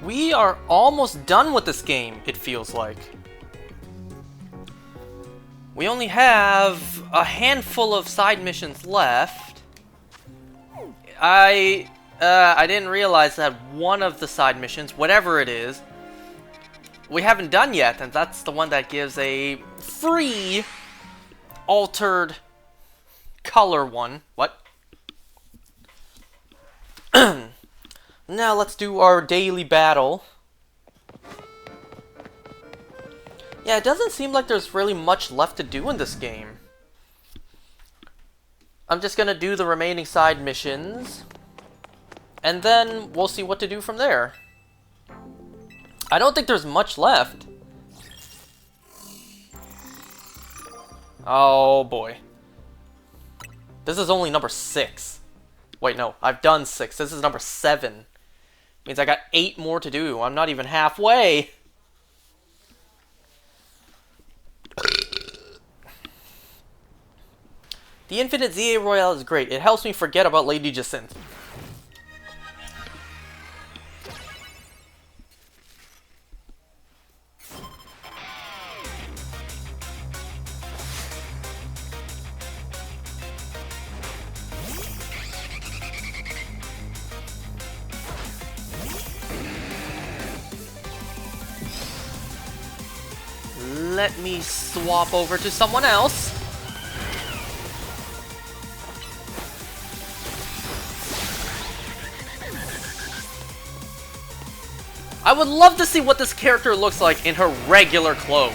we are almost done with this game, it feels like. We only have a handful of side missions left. I didn't realize that one of the side missions, whatever it is, we haven't done yet, and that's the one that gives a free altered color one. What? Now let's do our daily battle. Yeah, it doesn't seem like there's really much left to do in this game. I'm just gonna do the remaining side missions, and then we'll see what to do from there. I don't think there's much left. Oh boy. This is only number 6. Wait, no, I've done 6. This is number 7. Means I got 8 more to do. I'm not even halfway. The Infinite ZA Royale is great. It helps me forget about Lady Jacinthe. Let me swap over to someone else. I would love to see what this character looks like in her regular clothes.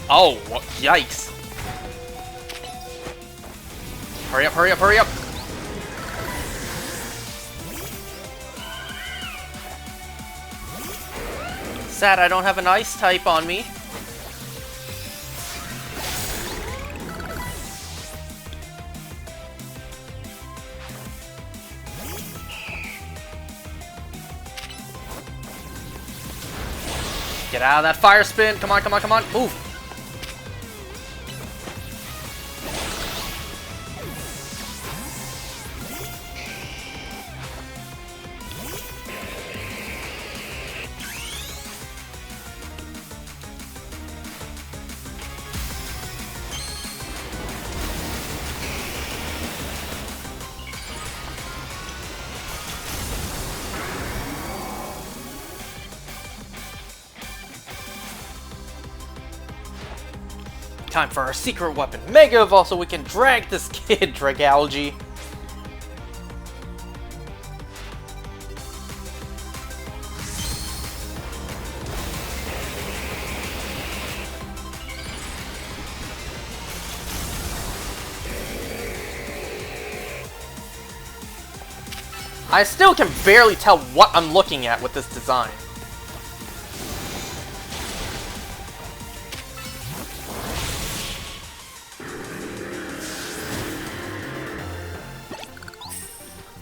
Oh, yikes. Hurry up, hurry up, hurry up! Sad I don't have an ice type on me. Get out of that fire spin! Come on, come on, come on! Move! Time for our secret weapon, Mega Evolve, so we can drag this kid, Dragalge. I still can barely tell what I'm looking at with this design.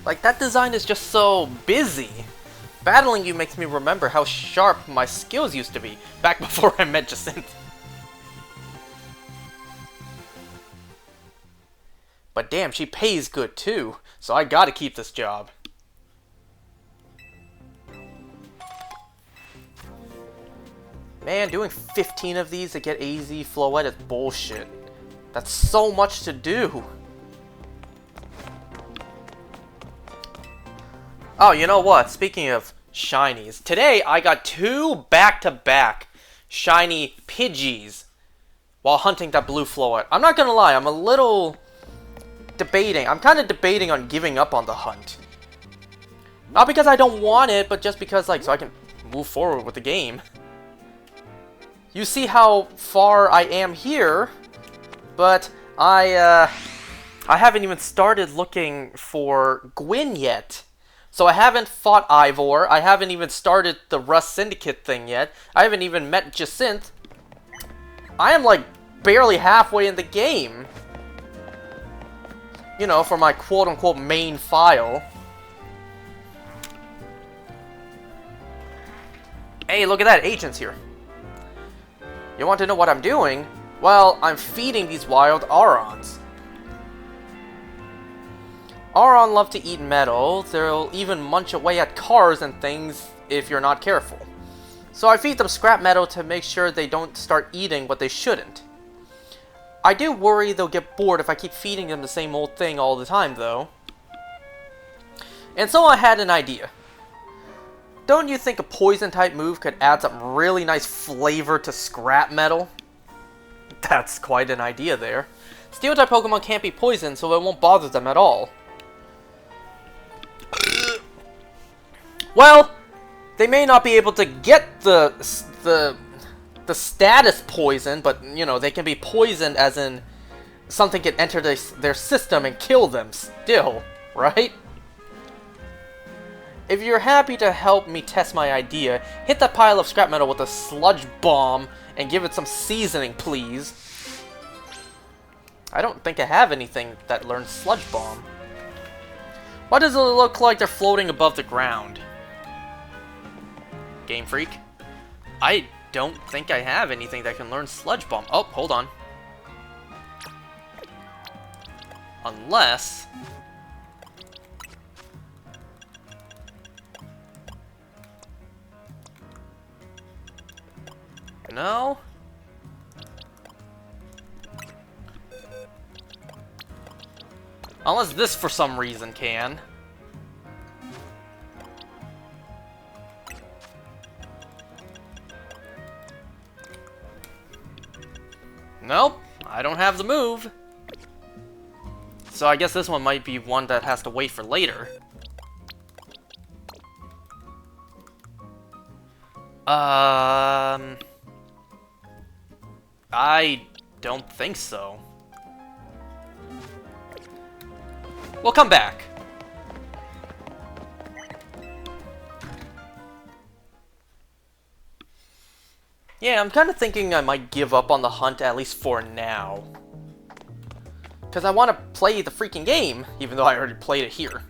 Like, that design is just so busy. Battling you makes me remember how sharp my skills used to be, back before I met Jacinthe. But damn, she pays good too, so I gotta keep this job. Man, doing 15 of these to get AZ Floette is bullshit. That's so much to do. Oh, you know what? Speaking of shinies, today I got 2 back-to-back shiny Pidgeys while hunting that blue Floette. I'm not gonna lie, I'm a little debating. I'm kind of debating on giving up on the hunt. Not because I don't want it, but just because, like, so I can move forward with the game. You see how far I am here, but I haven't even started looking for Gwyn yet. So I haven't fought Ivor, I haven't even started the Rust Syndicate thing yet, I haven't even met Jacinthe. I am like barely halfway in the game. You know, for my quote-unquote main file. Hey, look at that, Agent's here. You want to know what I'm doing? Well, I'm feeding these wild Aurons. Auron love to eat metal. They'll even munch away at cars and things if you're not careful. So I feed them scrap metal to make sure they don't start eating what they shouldn't. I do worry they'll get bored if I keep feeding them the same old thing all the time, though. And so I had an idea. Don't you think a poison-type move could add some really nice flavor to scrap metal? That's quite an idea there. Steel-type Pokemon can't be poisoned, so it won't bother them at all. Well, they may not be able to get the status poison, but, you know, they can be poisoned as in something can enter their system and kill them still, right? If you're happy to help me test my idea, hit that pile of scrap metal with a sludge bomb and give it some seasoning, please. I don't think I have anything that learns sludge bomb. Why does it look like they're floating above the ground? Game Freak? I don't think I have anything that can learn sludge bomb. Oh, hold on. Unless... No? Unless this for some reason can. Nope, I don't have the move. So I guess this one might be one that has to wait for later. I don't think so. We'll come back. Yeah, I'm kind of thinking I might give up on the hunt, at least for now. Because I want to play the freaking game, even though I already played it here.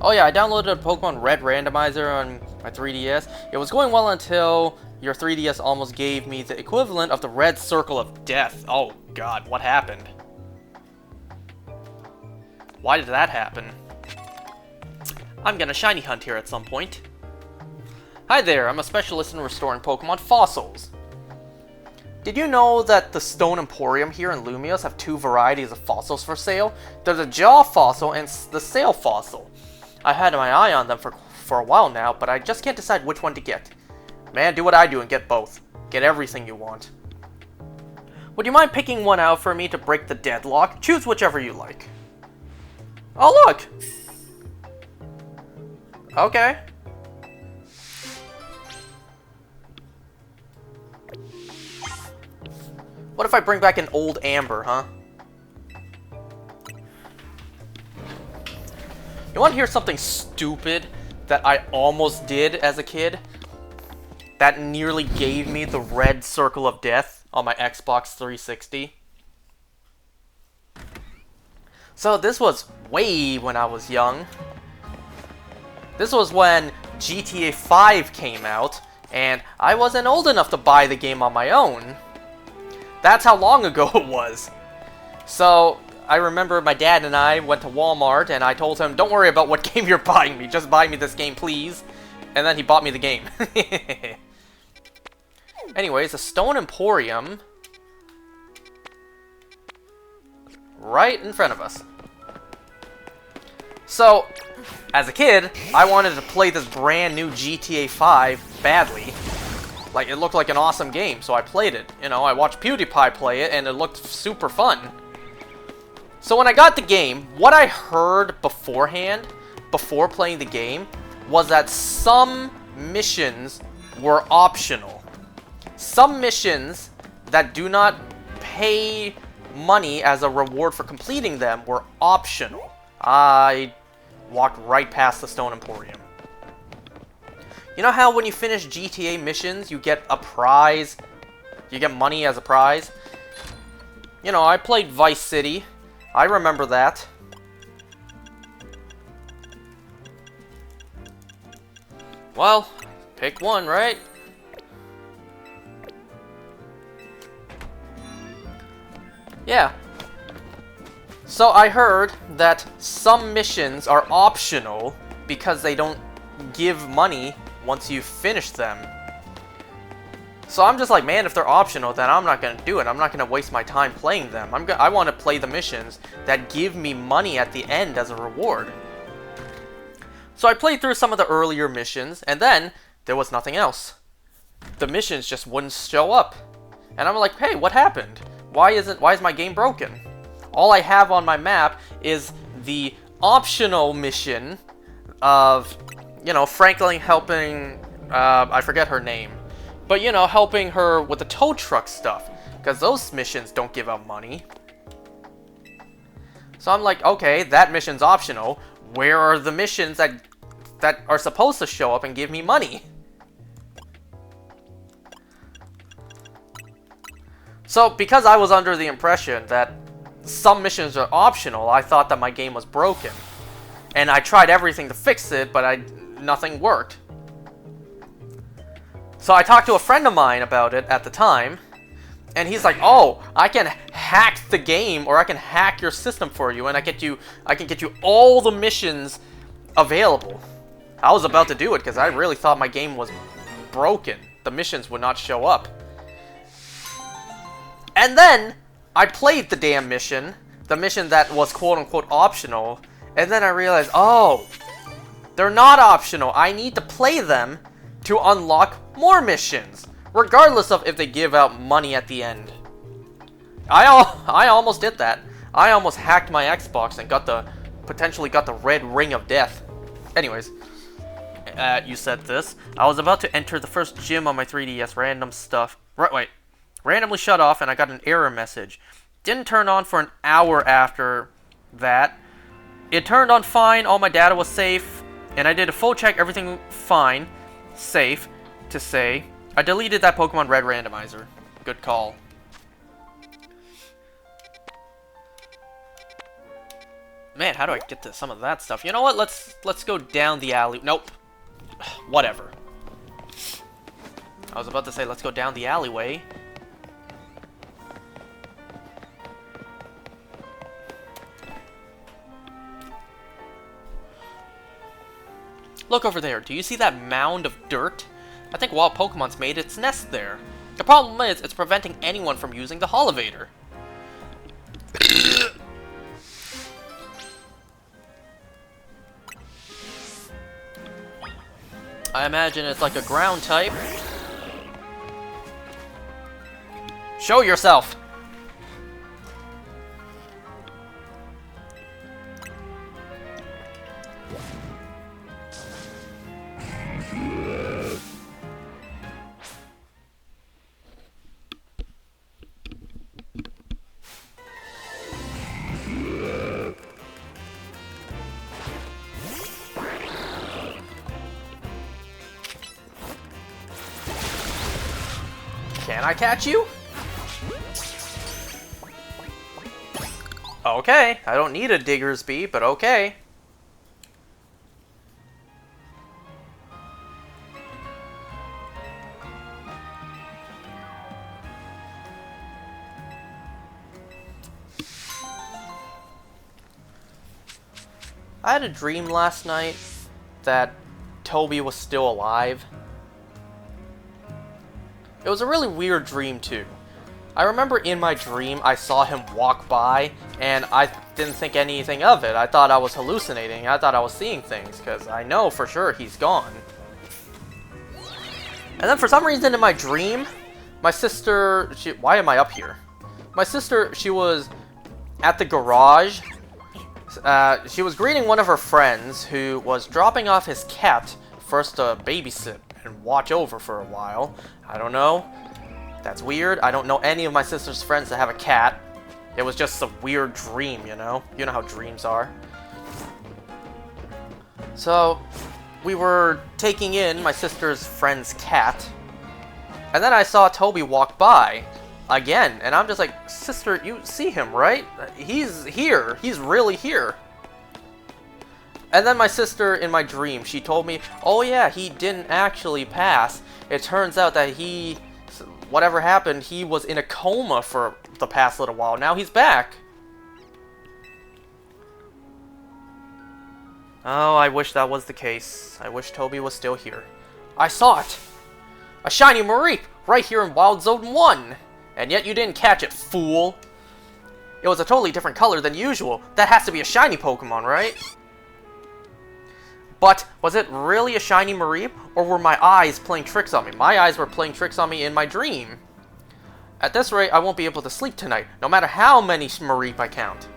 Oh yeah, I downloaded a Pokemon Red randomizer on my 3DS. It was going well until your 3DS almost gave me the equivalent of the red circle of death. Oh god, what happened? Why did that happen? I'm gonna shiny hunt here at some point. Hi there, I'm a specialist in restoring Pokemon fossils. Did you know that the Stone Emporium here in Lumios have two varieties of fossils for sale? There's a Jaw fossil and the Sail fossil. I've had my eye on them for a while now, but I just can't decide which one to get. Man, do what I do and get both. Get everything you want. Would you mind picking one out for me to break the deadlock? Choose whichever you like. Oh, look! Okay. What if I bring back an old Amber, huh? You want to hear something stupid that I almost did as a kid? That nearly gave me the red circle of death on my Xbox 360. So this was way when I was young. This was when GTA 5 came out, and I wasn't old enough to buy the game on my own. That's how long ago it was. So, I remember my dad and I went to Walmart, and I told him, don't worry about what game you're buying me, just buy me this game, please. And then he bought me the game. Anyways, the Stone Emporium. Right in front of us. So, as a kid, I wanted to play this brand new GTA 5 badly. Like, it looked like an awesome game, so I played it. You know, I watched PewDiePie play it, and it looked super fun. So when I got the game, what I heard beforehand, before playing the game, was that some missions were optional. Some missions that do not pay money as a reward for completing them were optional. I walked right past the Stone Emporium. You know how when you finish GTA missions, you get a prize? You get money as a prize? You know, I played Vice City. I remember that. Well, pick one, right? Yeah. So I heard that some missions are optional because they don't give money once you finish them. So I'm just like, man, if they're optional, then I'm not gonna do it. I'm not gonna waste my time playing them. I want to play the missions that give me money at the end as a reward. So I played through some of the earlier missions, and then there was nothing else. The missions just wouldn't show up. And I'm like, hey, what happened? Why is my game broken? All I have on my map is the optional mission of, you know, Franklin helping, I forget her name. But, you know, helping her with the tow truck stuff. Because those missions don't give out money. So I'm like, okay, that mission's optional. Where are the missions that are supposed to show up and give me money? So, because I was under the impression that some missions are optional, I thought that my game was broken. And I tried everything to fix it, but nothing worked. So I talked to a friend of mine about it at the time, and he's like, "Oh, I can hack the game, or I can hack your system for you, and I can get you all the missions available." I was about to do it because I really thought my game was broken. The missions would not show up. And then I played the damn mission, the mission that was quote-unquote optional, and then I realized, oh, they're not optional. I need to play them to unlock more missions, regardless of if they give out money at the end. I almost did that. I almost hacked my Xbox and potentially got the red ring of death. Anyways, you said this. I was about to enter the first gym on my 3DS. Randomly shut off, and I got an error message. Didn't turn on for an hour after that. It turned on fine. All my data was safe, and I did a full check. Everything fine. Safe to say. I deleted that Pokemon Red randomizer. Good call. Man, how do I get to some of that stuff? You know what? Let's go down the alley. Nope. Whatever. I was about to say let's go down the alleyway. Look over there. Do you see that mound of dirt? I think Wild Pokemon's made its nest there. The problem is, it's preventing anyone from using the Holovator. I imagine it's like a ground type. Show yourself! Can I catch you? Okay, I don't need a Digger's Bee, but okay. I had a dream last night that Toby was still alive. It was a really weird dream, too. I remember in my dream, I saw him walk by, and I didn't think anything of it. I thought I was hallucinating. I thought I was seeing things, because I know for sure he's gone. And then for some reason in my dream, my sister... why am I up here? My sister, she was at the garage. She was greeting one of her friends who was dropping off his cat first to babysit and watch over for a while. I don't know. That's weird. I don't know any of my sister's friends that have a cat. It was just a weird dream, you know? You know how dreams are. So, we were taking in my sister's friend's cat. And then I saw Toby walk by again. And I'm just like, sister, you see him, right? He's here. He's really here. And then my sister, in my dream, she told me, oh yeah, he didn't actually pass. It turns out that he whatever happened, he was in a coma for the past little while. Now he's back. Oh, I wish that was the case. I wish Toby was still here. I saw it! A shiny Mareep! Right here in Wild Zone 1! And yet you didn't catch it, fool! It was a totally different color than usual. That has to be a shiny Pokemon, right? But, was it really a shiny Mareep? Or were my eyes playing tricks on me? My eyes were playing tricks on me in my dream. At this rate, I won't be able to sleep tonight, no matter how many Mareep I count.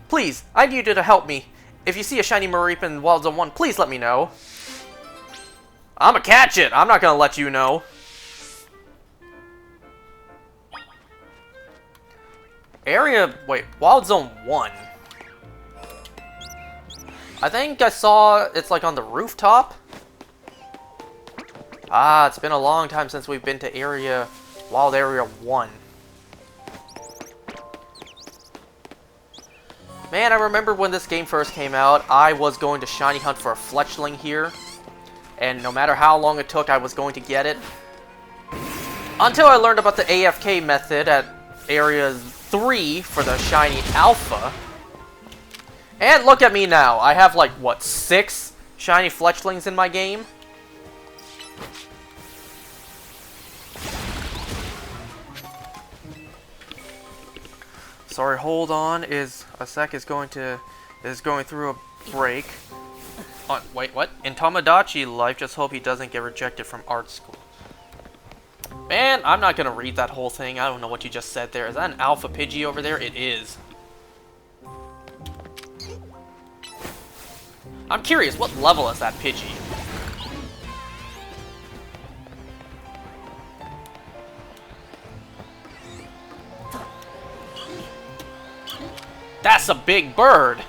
Please, I need you to help me. If you see a shiny Mareep in Wild Zone 1, please let me know. I'ma catch it! I'm not gonna let you know. Wait, Wild Zone 1. I think I saw it's like on the rooftop. Ah, it's been a long time since we've been to Wild Area 1. Man, I remember when this game first came out, I was going to shiny hunt for a fletchling here. And no matter how long it took, I was going to get it. Until I learned about the AFK method at Area 3 for the shiny alpha. And look at me now. I have like, what, 6 shiny fletchlings in my game? Sorry, hold on. Is going through a break. Wait, what? In Tamagotchi life, just hope he doesn't get rejected from art school. Man, I'm not gonna read that whole thing. I don't know what you just said there. Is that an alpha Pidgey over there? It is. I'm curious, what level is that Pidgey? That's a big bird!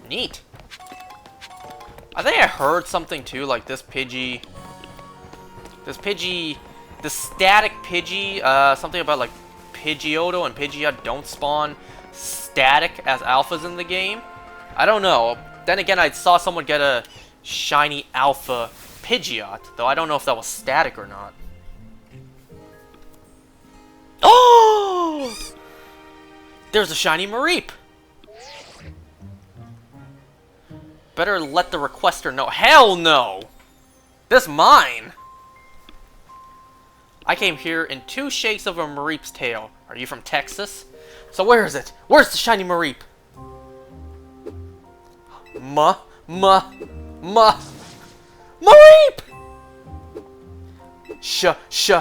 Neat. I think I heard something too, like the static Pidgey, something about like Pidgeotto and Pidgeot don't spawn static as alphas in the game. I don't know. Then again, I saw someone get a shiny alpha Pidgeot, though I don't know if that was static or not. Oh! There's a shiny Mareep! Better let the requester know. Hell no! This mine! I came here in 2 shakes of a Mareep's tail. Are you from Texas? So where is it? Where's the shiny Mareep? Mareep! Shiny!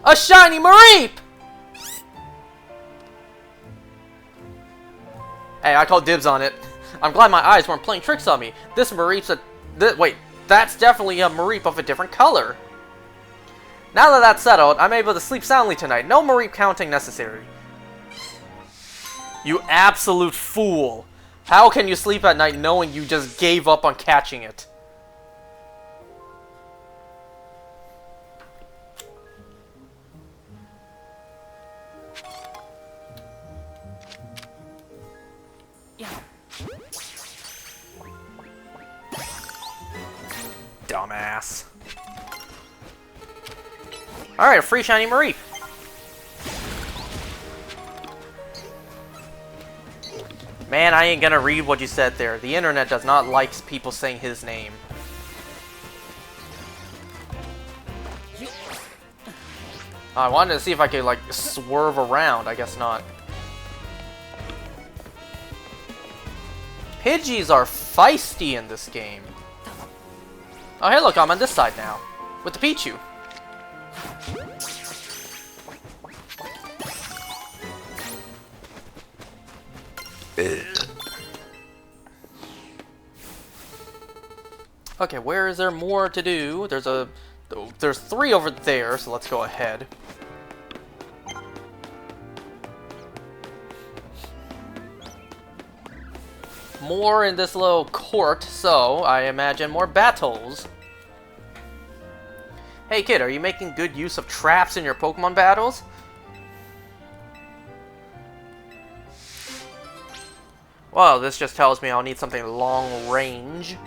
A shiny Mareep! Hey, I called dibs on it. I'm glad my eyes weren't playing tricks on me. This Mareep's wait, that's definitely a Mareep of a different color. Now that that's settled, I'm able to sleep soundly tonight. No Mareep counting necessary. You absolute fool. How can you sleep at night knowing you just gave up on catching it? Dumbass. Alright, a free shiny Mareep. Man, I ain't gonna read what you said there. The internet does not like people saying his name. I wanted to see if I could, like, swerve around. I guess not. Pidgeys are feisty in this game. Oh, hey, look, I'm on this side now. With the Pichu. Okay, where is there more to do? There's 3 over there, so let's go ahead. More in this little court, so I imagine more battles. Hey kid, are you making good use of traps in your Pokemon battles? Well, this just tells me I'll need something long range.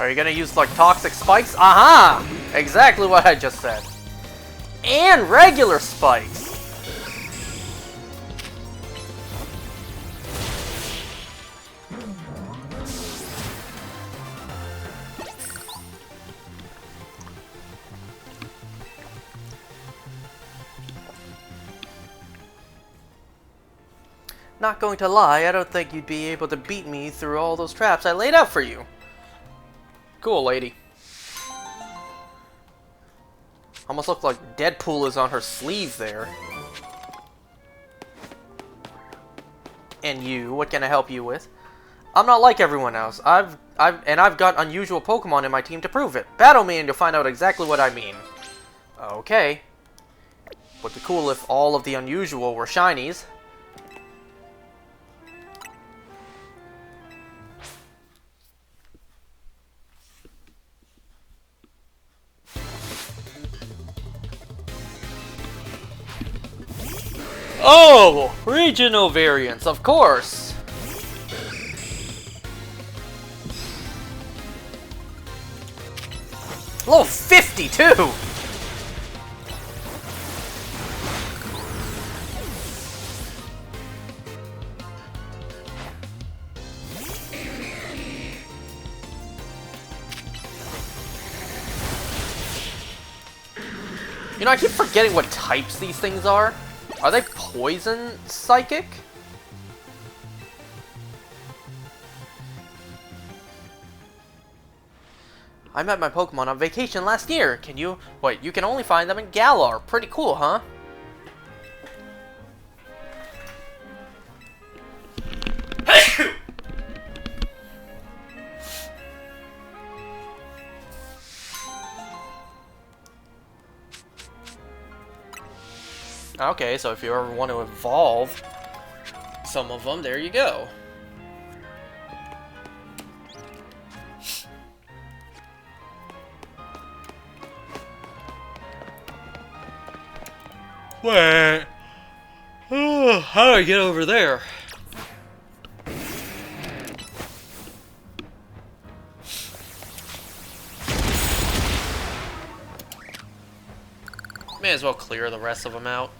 Are you gonna use, like, toxic spikes? Aha! Exactly what I just said. And regular spikes! Not going to lie, I don't think you'd be able to beat me through all those traps I laid out for you. Cool, lady. Almost look like Deadpool is on her sleeve there. And you, what can I help you with? I'm not like everyone else. I've got unusual Pokemon in my team to prove it. Battle me and you'll find out exactly what I mean. Okay. Would be cool if all of the unusual were shinies. Oh! Regional variants, of course! Level 52! You know, I keep forgetting what types these things are. Are they poison psychic? I met my Pokemon on vacation last year. Can you... Wait, you can only find them in Galar. Pretty cool, huh? Okay, so if you ever want to evolve some of them, there you go. Wait. Oh, how do I get over there? May as well clear the rest of them out.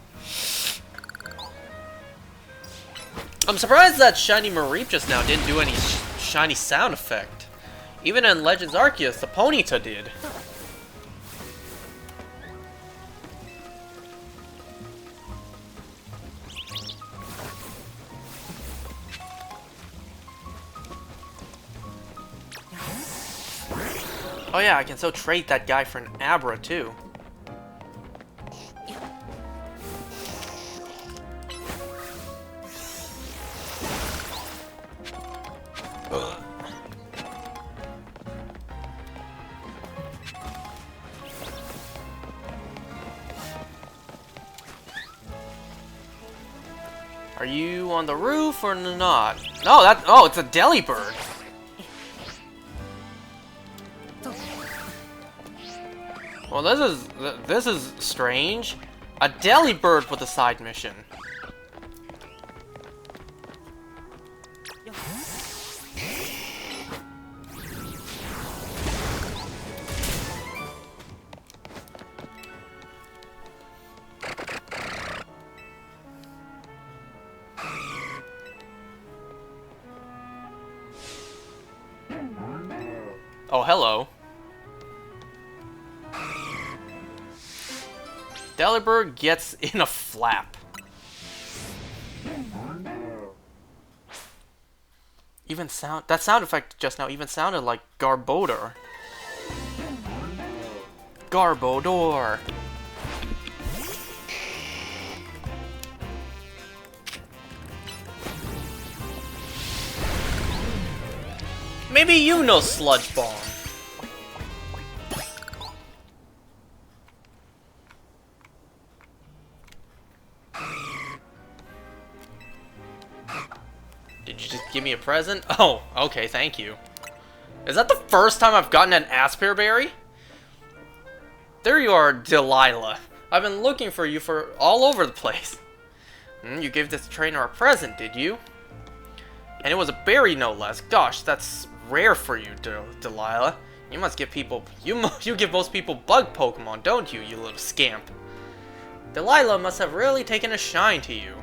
I'm surprised that Shiny Mareep just now didn't do any shiny sound effect. Even in Legends Arceus, the Ponyta did. Oh yeah, I can still trade that guy for an Abra too. Are you on the roof or not? No, oh, it's a Delibird. Well, this is strange. A Delibird with a side mission. Oh, hello. Delibird gets in a flap. That sound effect just now even sounded like Garbodor. Garbodor. Maybe you know Sludge Bomb. Did you just give me a present? Oh, okay, thank you. Is that the first time I've gotten an Aspear Berry? There you are, Delilah. I've been looking for you for all over the place. You gave this trainer a present, did you? And it was a berry, no less. Gosh, that's rare for you, Delilah. You must give people... You give most people bug Pokemon, don't you, you little scamp? Delilah must have really taken a shine to you.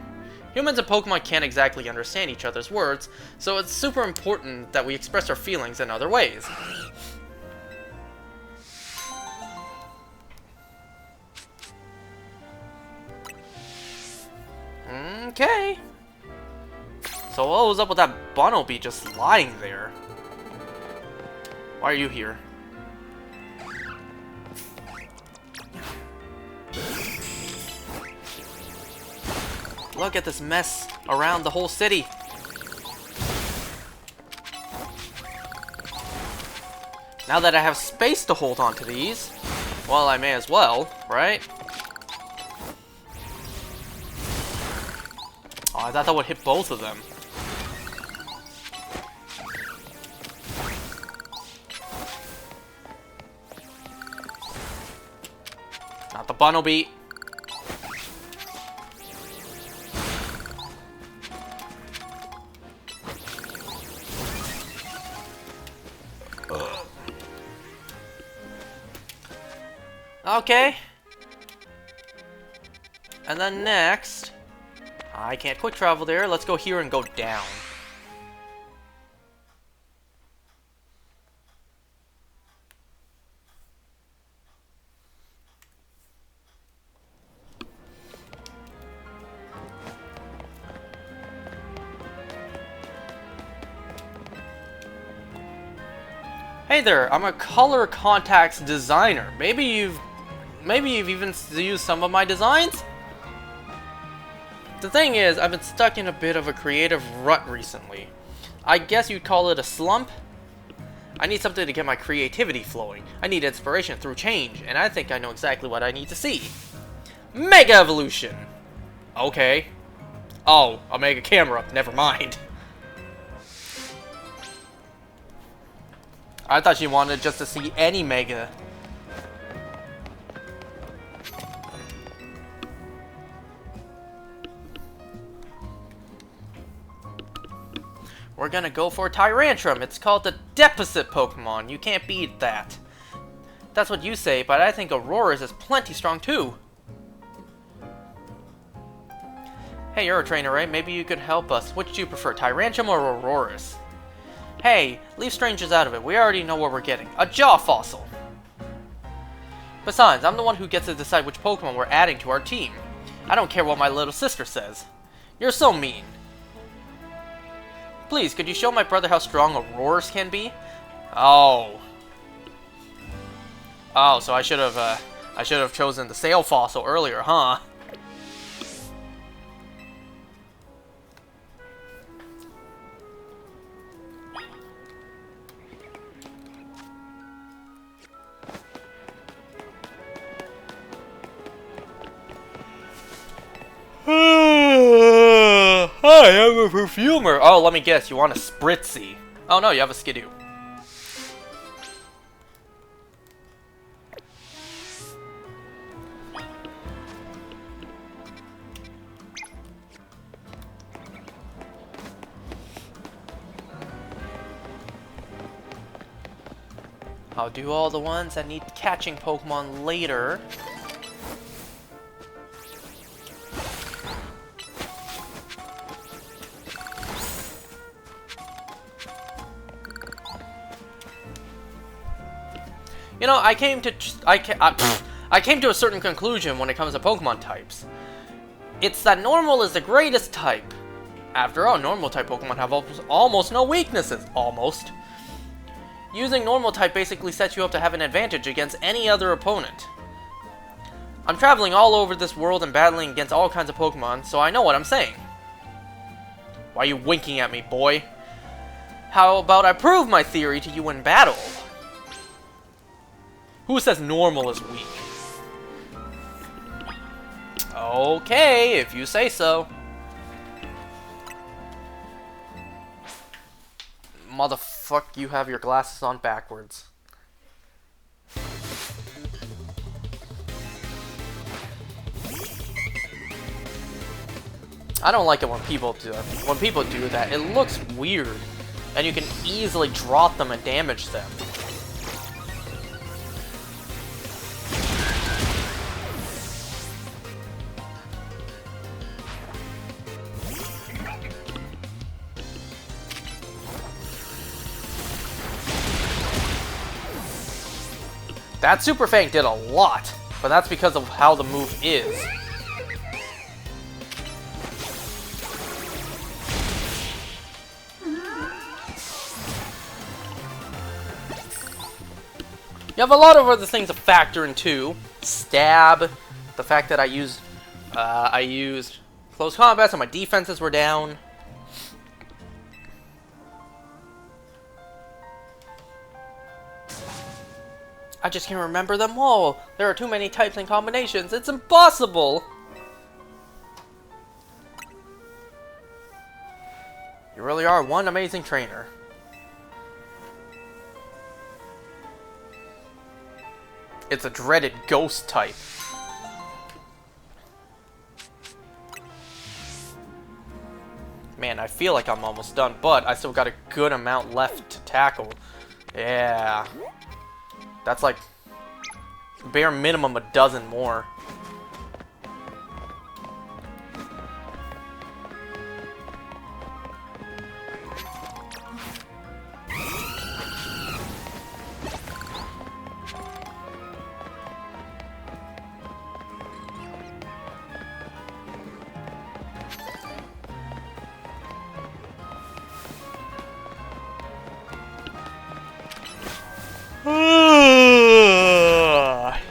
Humans and Pokemon can't exactly understand each other's words, so it's super important that we express our feelings in other ways. Okay. So what was up with that Bunnelby just lying there? Why are you here? Look at this mess around the whole city. Now that I have space to hold on to these, well, I may as well, right? Oh, I thought that would hit both of them. Not the Bunnelby. Okay. And then next, I can't quick travel there. Let's go here and go down. Hey there, I'm a color contacts designer. Maybe you've even used some of my designs? The thing is, I've been stuck in a bit of a creative rut recently. I guess you'd call it a slump? I need something to get my creativity flowing. I need inspiration through change, and I think I know exactly what I need to see. Mega Evolution! Okay. Oh, a Mega Camera. Never mind. I thought you wanted just to see any Mega. We're gonna go for Tyrantrum. It's called the Deposit Pokemon. You can't beat that. That's what you say, but I think Aurora's is plenty strong too. Hey, you're a trainer, right? Maybe you could help us. Which do you prefer, Tyrantrum or Aurora's? Hey, leave strangers out of it. We already know what we're getting. A Jaw Fossil. Besides, I'm the one who gets to decide which Pokemon we're adding to our team. I don't care what my little sister says. You're so mean. Please, could you show my brother how strong Aurora's can be? Oh. Oh, so I should have chosen the Sail Fossil earlier, huh? Hi, I'm a perfumer. Oh, let me guess. You want a Spritzy. Oh, no, you have a Skidoo. I'll do all the ones that need catching Pokemon later. You know, I came to a certain conclusion when it comes to Pokemon types. It's that normal is the greatest type. After all, normal type Pokemon have almost no weaknesses. Almost. Using normal type basically sets you up to have an advantage against any other opponent. I'm traveling all over this world and battling against all kinds of Pokemon, so I know what I'm saying. Why are you winking at me, boy? How about I prove my theory to you in battle? Who says normal is weak? Okay, if you say so. Motherfuck, you have your glasses on backwards. I don't like it when people do that. When people do that, it looks weird. And you can easily drop them and damage them. That Super Fang did a lot, but that's because of how the move is. You have a lot of other things to factor in too. Stab, the fact that I used close combat, so my defenses were down. I just can't remember them all. There are too many types and combinations. It's impossible. You really are one amazing trainer. It's a dreaded ghost type. Man, I feel like I'm almost done, but I still got a good amount left to tackle. Yeah. That's like bare minimum a dozen more.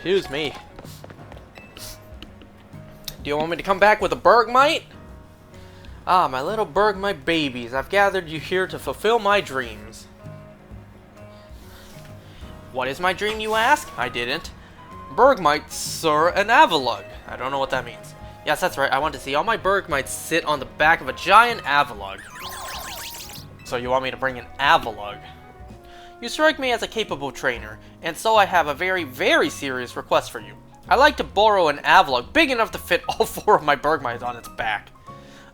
Excuse me. Do you want me to come back with a Bergmite? Ah, my little Bergmite babies, I've gathered you here to fulfill my dreams. What is my dream, you ask? I didn't. Bergmite, sir, an Avalugg. I don't know what that means. Yes, that's right, I want to see all my Bergmites sit on the back of a giant Avalugg. So you want me to bring an Avalugg? You strike me as a capable trainer, and so I have a very, very serious request for you. I'd like to borrow an Avalugg big enough to fit all 4 of my Bergmites on its back.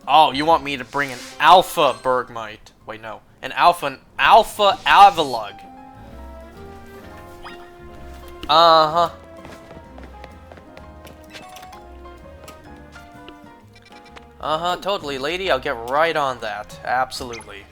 Oh, you want me to bring an Alpha Bergmite. Wait, no. An Alpha Avalugg. Uh-huh. Uh-huh, totally, lady. I'll get right on that. Absolutely.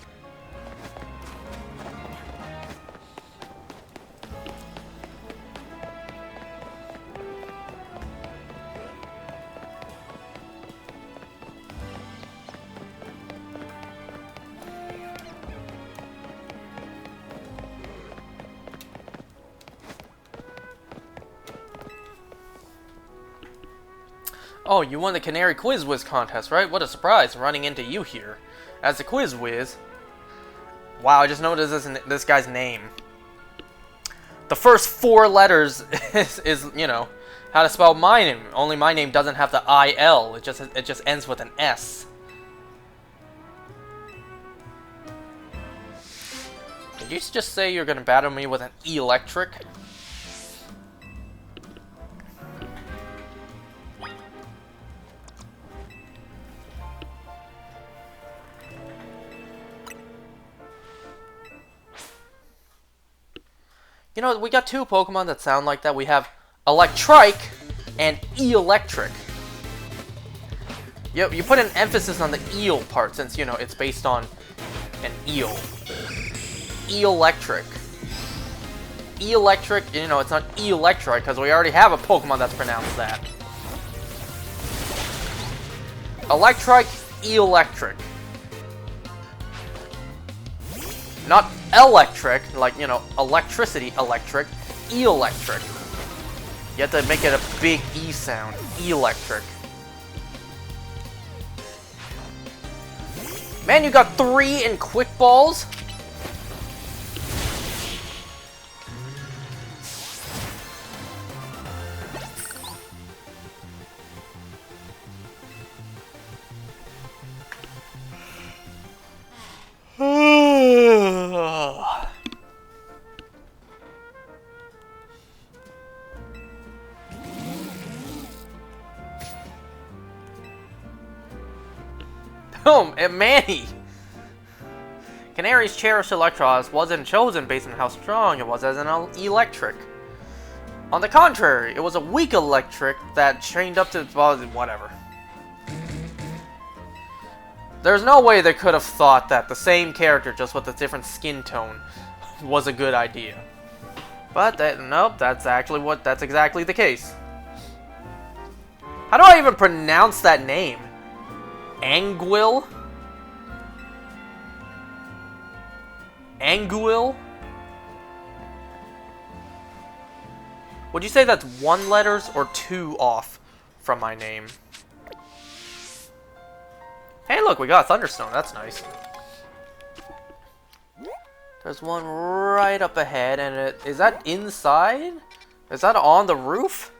Oh, you won the Canary Quiz Whiz contest, right? What a surprise, running into you here. As the Quiz Whiz... Wow, I just noticed this guy's name. The first 4 letters is, you know, how to spell my name. Only my name doesn't have the I-L. It just ends with an S. Did you just say you're gonna battle me with an electric? You know, we got 2 Pokemon that sound like that. We have Electrike and Electric. You put an emphasis on the eel part since, you know, it's based on an eel. Electric. Electric, you know, it's not Electrike because we already have a Pokemon that's pronounced that. Electrike, Electric. Not electric, like, you know, electricity, electric. Electric. You have to make it a big E sound. Electric. Man, you got 3 in quick balls? Boom! And Manny! Canary's cherished Electros wasn't chosen based on how strong it was as an electric. On the contrary, it was a weak electric that chained up to... well, whatever. There's no way they could have thought that the same character, just with a different skin tone, was a good idea. But, nope, that's exactly the case. How do I even pronounce that name? Anguil? Anguil? Would you say that's 1 letters or 2 off from my name? Hey, look, we got a Thunderstone. That's nice. There's one right up ahead, and is that inside? Is that on the roof?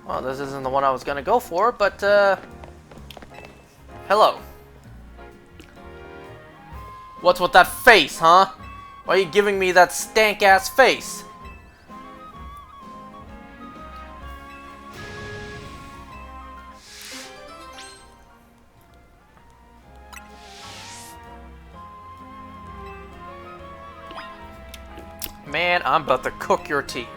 Well, this isn't the one I was gonna go for, but, hello. What's with that face, huh? Why are you giving me that stank-ass face? Man, I'm about to cook your tea.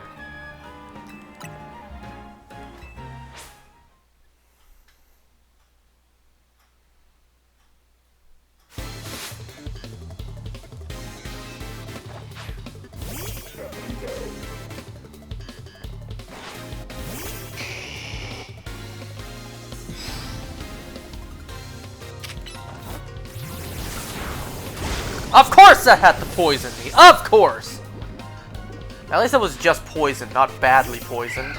Of course that had to poison me! Of course! At least it was just poison, not badly poisoned.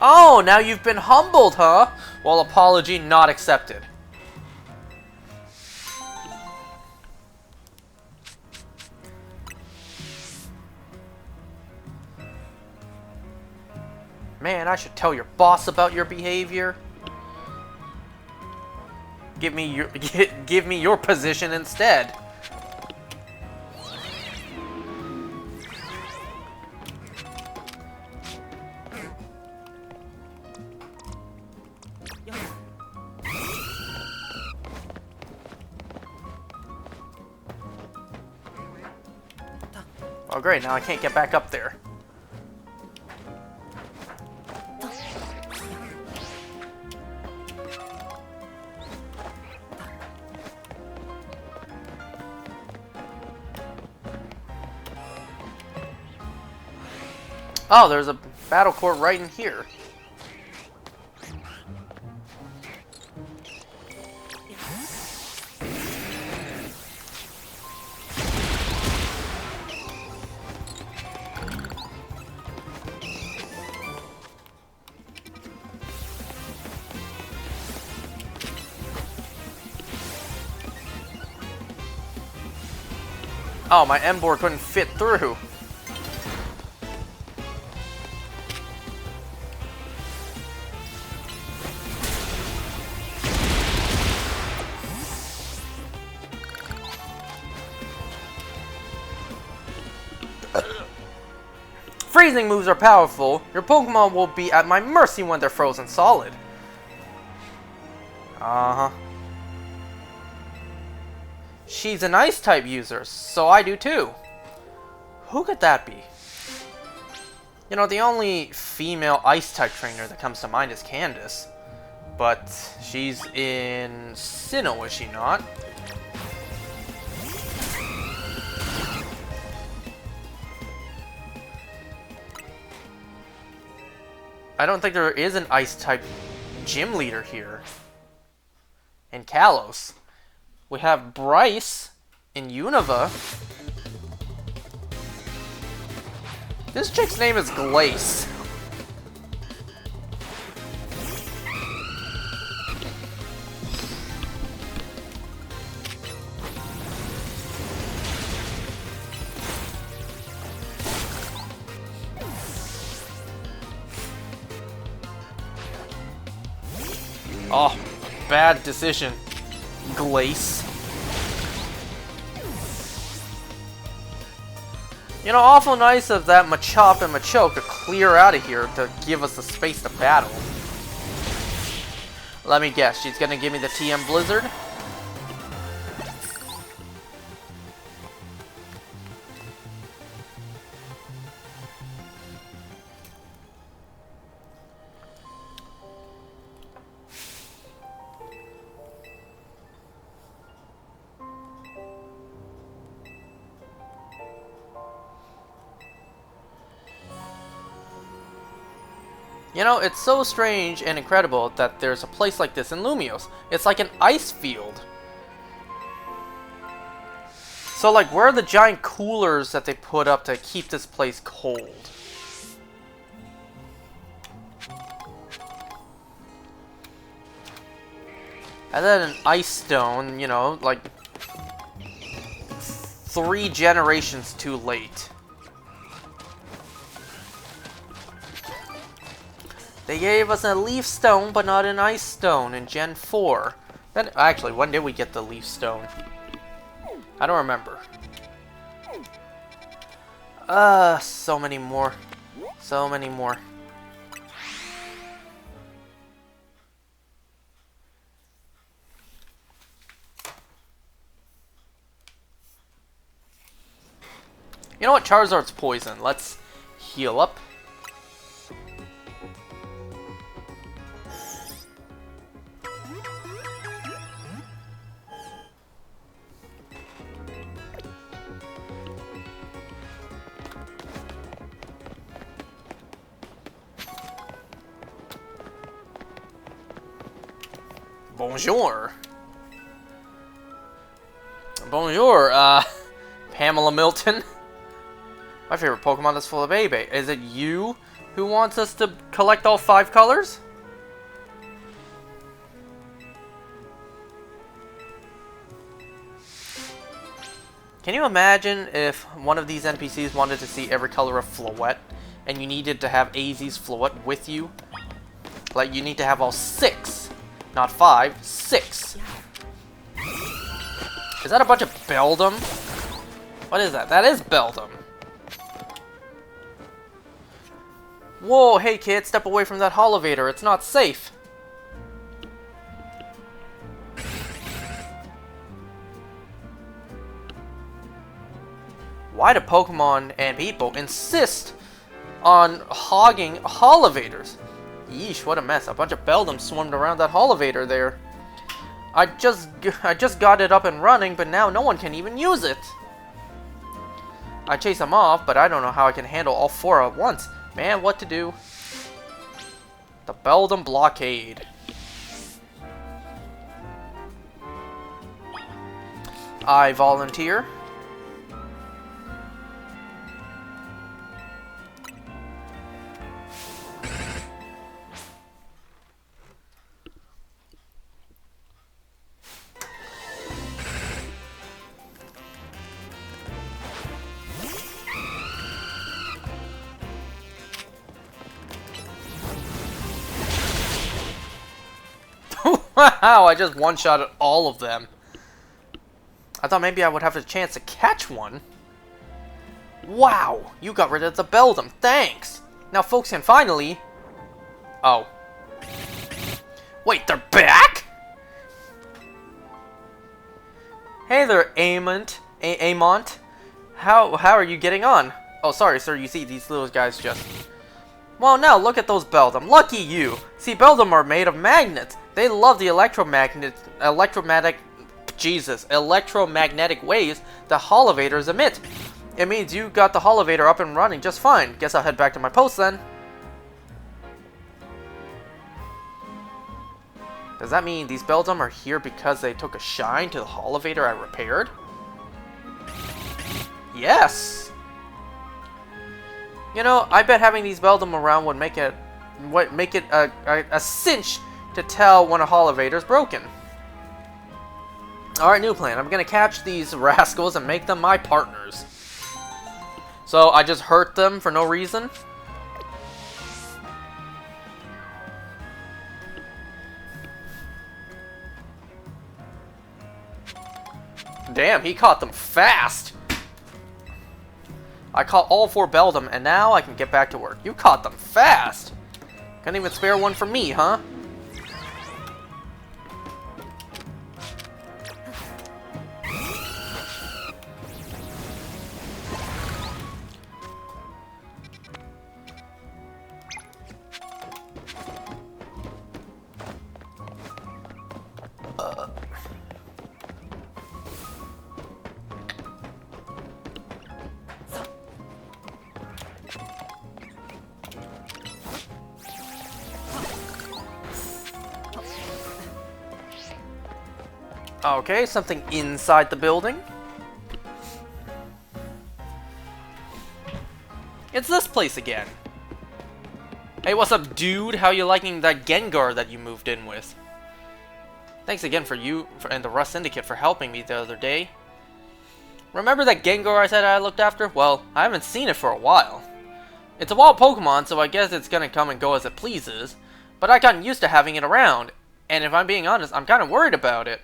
Oh, now you've been humbled, huh? Well, apology not accepted. Man, I should tell your boss about your behavior. Give me your position instead. Oh great, now I can't get back up there. Oh, there's a battle court right in here. Oh, my Emboar couldn't fit through. freezing moves are powerful, your Pokemon will be at my mercy when they're frozen solid. Uh-huh. She's an Ice-type user, so I do too. Who could that be? You know, the only female Ice-type trainer that comes to mind is Candace. But she's in Sinnoh, is she not? I don't think there is an Ice-type gym leader here. In Kalos. We have Bryce in Unova. This chick's name is Glace. Oh, bad decision, Glace. You know, awful nice of that Machop and Machoke to clear out of here to give us the space to battle. Let me guess, she's gonna give me the TM Blizzard? You know, it's so strange and incredible that there's a place like this in Lumios. It's like an ice field. So, like, where are the giant coolers that they put up to keep this place cold? And then an ice stone, you know, like 3 generations too late. They gave us a leaf stone, but not an ice stone in Gen 4. Then, actually, when did we get the leaf stone? I don't remember. So many more. So many more. You know what? Charizard's poison. Let's heal up. Bonjour. Bonjour, Pamela Milton. My favorite Pokemon is full of Bebe. Is it you who wants us to collect all 5 colors? Can you imagine if one of these NPCs wanted to see every color of Floette, and you needed to have AZ's Floette with you? Like, you need to have all 6. Not 5, 6. Is that a bunch of Beldum? What is that? That is Beldum. Whoa, hey kid, step away from that Holovator. It's not safe. Why do Pokemon and people insist on hogging Holovators? Yeesh, what a mess. A bunch of Beldum swarmed around that Holovator there. I just got it up and running, but now no one can even use it. I chase them off, but I don't know how I can handle all 4 at once. Man, what to do? The Beldum blockade. I volunteer. Wow, I just one-shotted all of them. I thought maybe I would have a chance to catch one. Wow, you got rid of the Beldum, thanks! Now folks can finally... Oh. Wait, they're back?! Hey there, Amont. How are you getting on? Oh, sorry, sir, you see, these little guys just... Well, now look at those Beldum. Lucky you! See, Beldum are made of magnets. They love the electromagnetic waves the Holovators emit. It means you got the Holovator up and running just fine. Guess I'll head back to my post then. Does that mean these Beldum are here because they took a shine to the Holovator I repaired? Yes! You know, I bet having these Beldum around would make it a cinch to tell when a Holovator's broken. Alright, new plan. I'm gonna catch these rascals and make them my partners. So, I just hurt them for no reason? Damn, he caught them fast! I caught all 4 Beldum, and now I can get back to work. You caught them fast! Couldn't even spare one for me, huh? Okay, something inside the building. It's this place again. Hey, what's up, dude? How you liking that Gengar that you moved in with? Thanks again and the Rust Syndicate for helping me the other day. Remember that Gengar I said I looked after? Well, I haven't seen it for a while. It's a wild Pokemon, so I guess it's gonna come and go as it pleases. But I gotten used to having it around, and if I'm being honest, I'm kind of worried about it.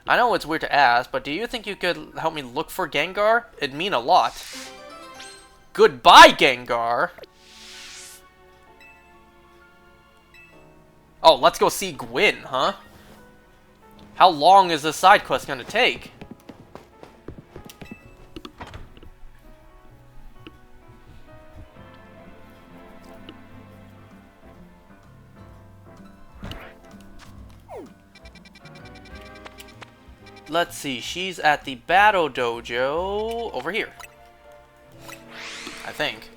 I know it's weird to ask, but do you think you could help me look for Gengar? It'd mean a lot. Goodbye, Gengar! Oh, let's go see Gwyn, huh? How long is this side quest gonna take? Let's see, she's at the Battle Dojo over here. I think.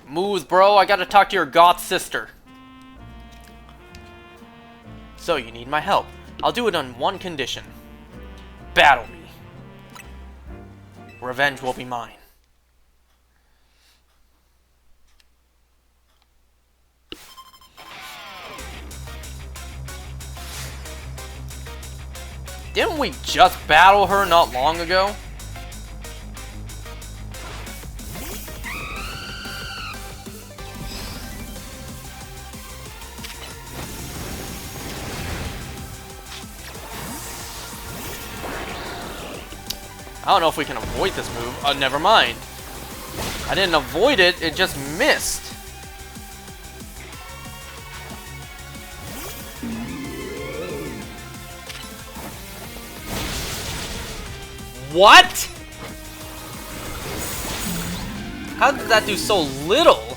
Move, bro, I gotta talk to your goth sister. So, you need my help. I'll do it on one condition. Battle me. Revenge will be mine. Didn't we just battle her not long ago? I don't know if we can avoid this move. Never mind. I didn't avoid it, it just missed. What? How did that do so little?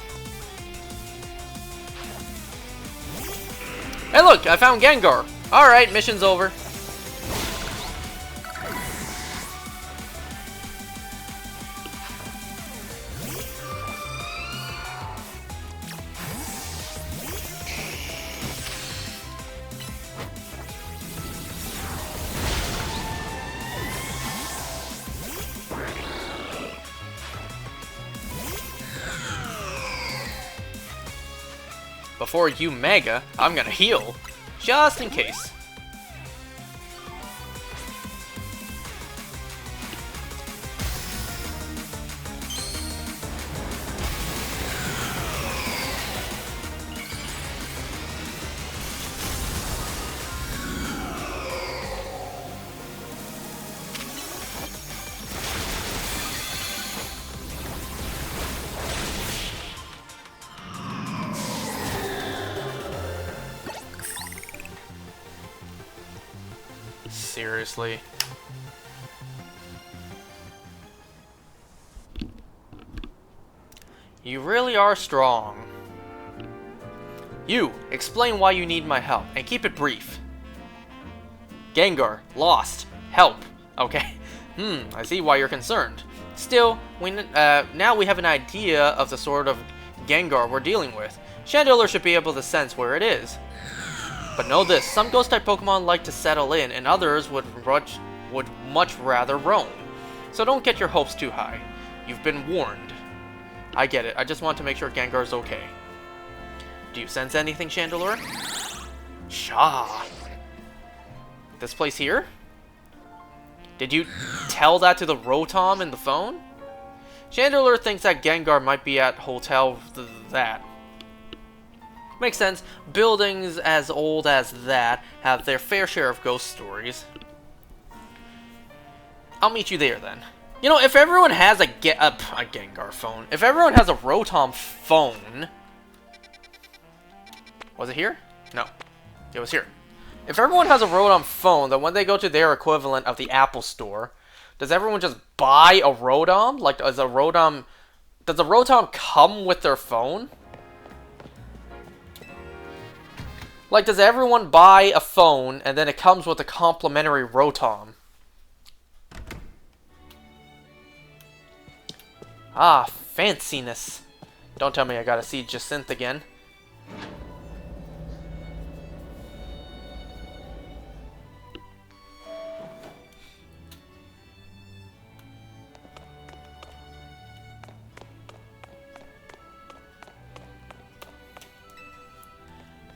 Hey look, I found Gengar. Alright, mission's over. Before you Mega, I'm gonna heal, just in case. seriously. You really are strong. You, explain why you need my help, and keep it brief. Gengar, lost. Help. Okay. I see why you're concerned. Still, now we have an idea of the sort of Gengar we're dealing with. Chandelure should be able to sense where it is. But know this, some Ghost-type Pokemon like to settle in, and others would much rather roam. So don't get your hopes too high. You've been warned. I get it, I just want to make sure Gengar's okay. Do you sense anything, Chandelure? Shaw. This place here? Did you tell that to the Rotom in the phone? Chandelure thinks that Gengar might be at Hotel that. Makes sense. Buildings as old as that have their fair share of ghost stories. I'll meet you there then. You know, if everyone has a Gengar phone, if everyone has a Rotom phone... Was it here? No. It was here. If everyone has a Rotom phone, then when they go to their equivalent of the Apple Store, does everyone just buy a Rotom? Like, does a Rotom come with their phone? Like, does everyone buy a phone, and then it comes with a complimentary Rotom? Ah, fanciness. Don't tell me I gotta see Jacinth again.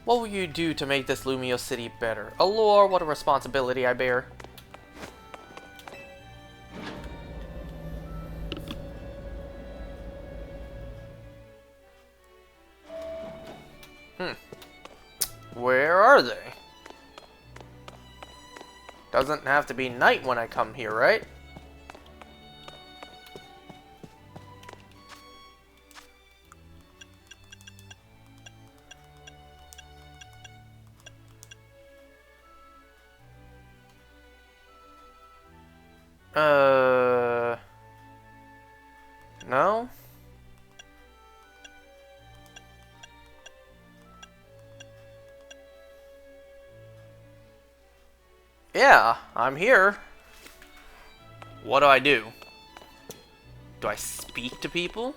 What will you do to make this Lumio city better? Allure, what a responsibility I bear. Where are they? Doesn't have to be night when I come here, right? No? Yeah, I'm here. What do I do? Do I speak to people?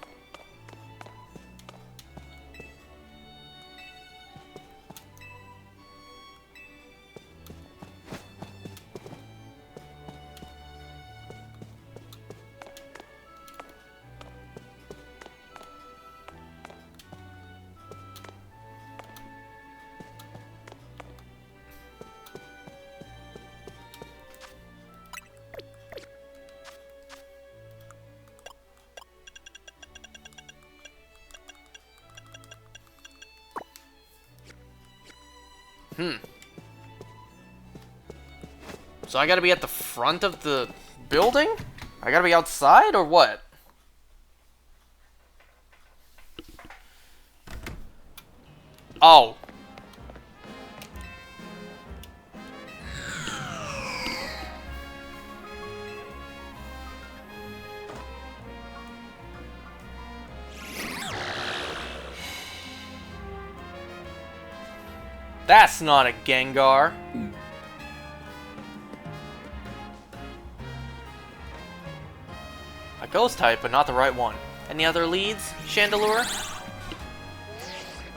So I gotta be at the front of the building? I gotta be outside, or what? Oh. That's not a Gengar. A ghost type, but not the right one. Any other leads, Chandelure?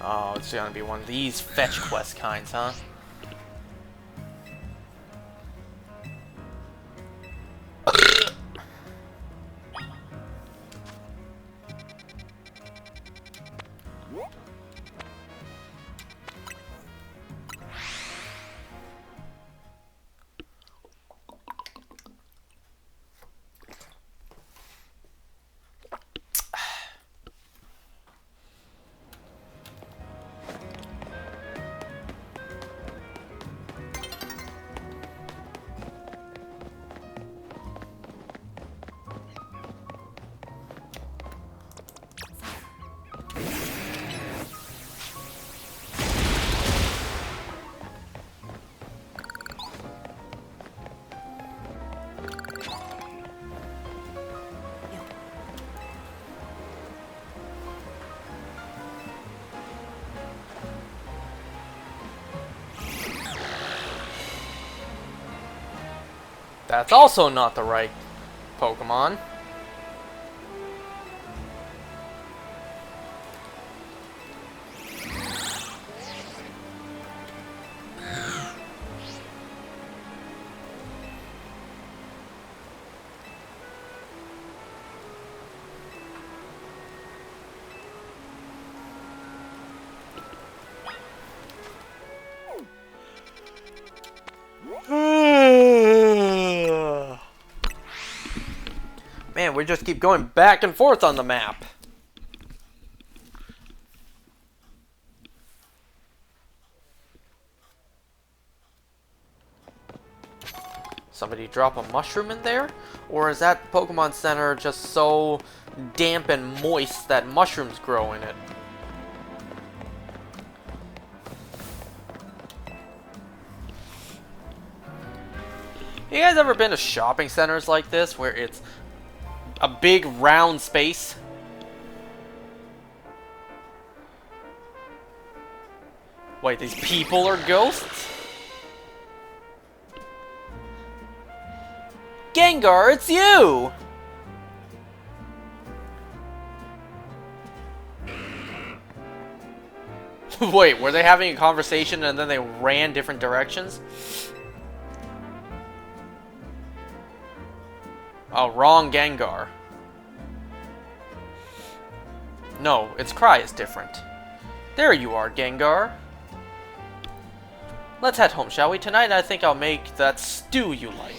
Oh, it's gonna be one of these fetch quest kinds, huh? That's also not the right Pokemon. Man, we just keep going back and forth on the map. Somebody drop a mushroom in there? Or is that Pokemon Center just so damp and moist that mushrooms grow in it? You guys ever been to shopping centers like this where it's a big round space? Wait, these people are ghosts? Gengar, it's you! Wait, were they having a conversation and then they ran different directions? Oh, wrong Gengar. No, its cry is different. There you are, Gengar. Let's head home, shall we? Tonight I think I'll make that stew you like.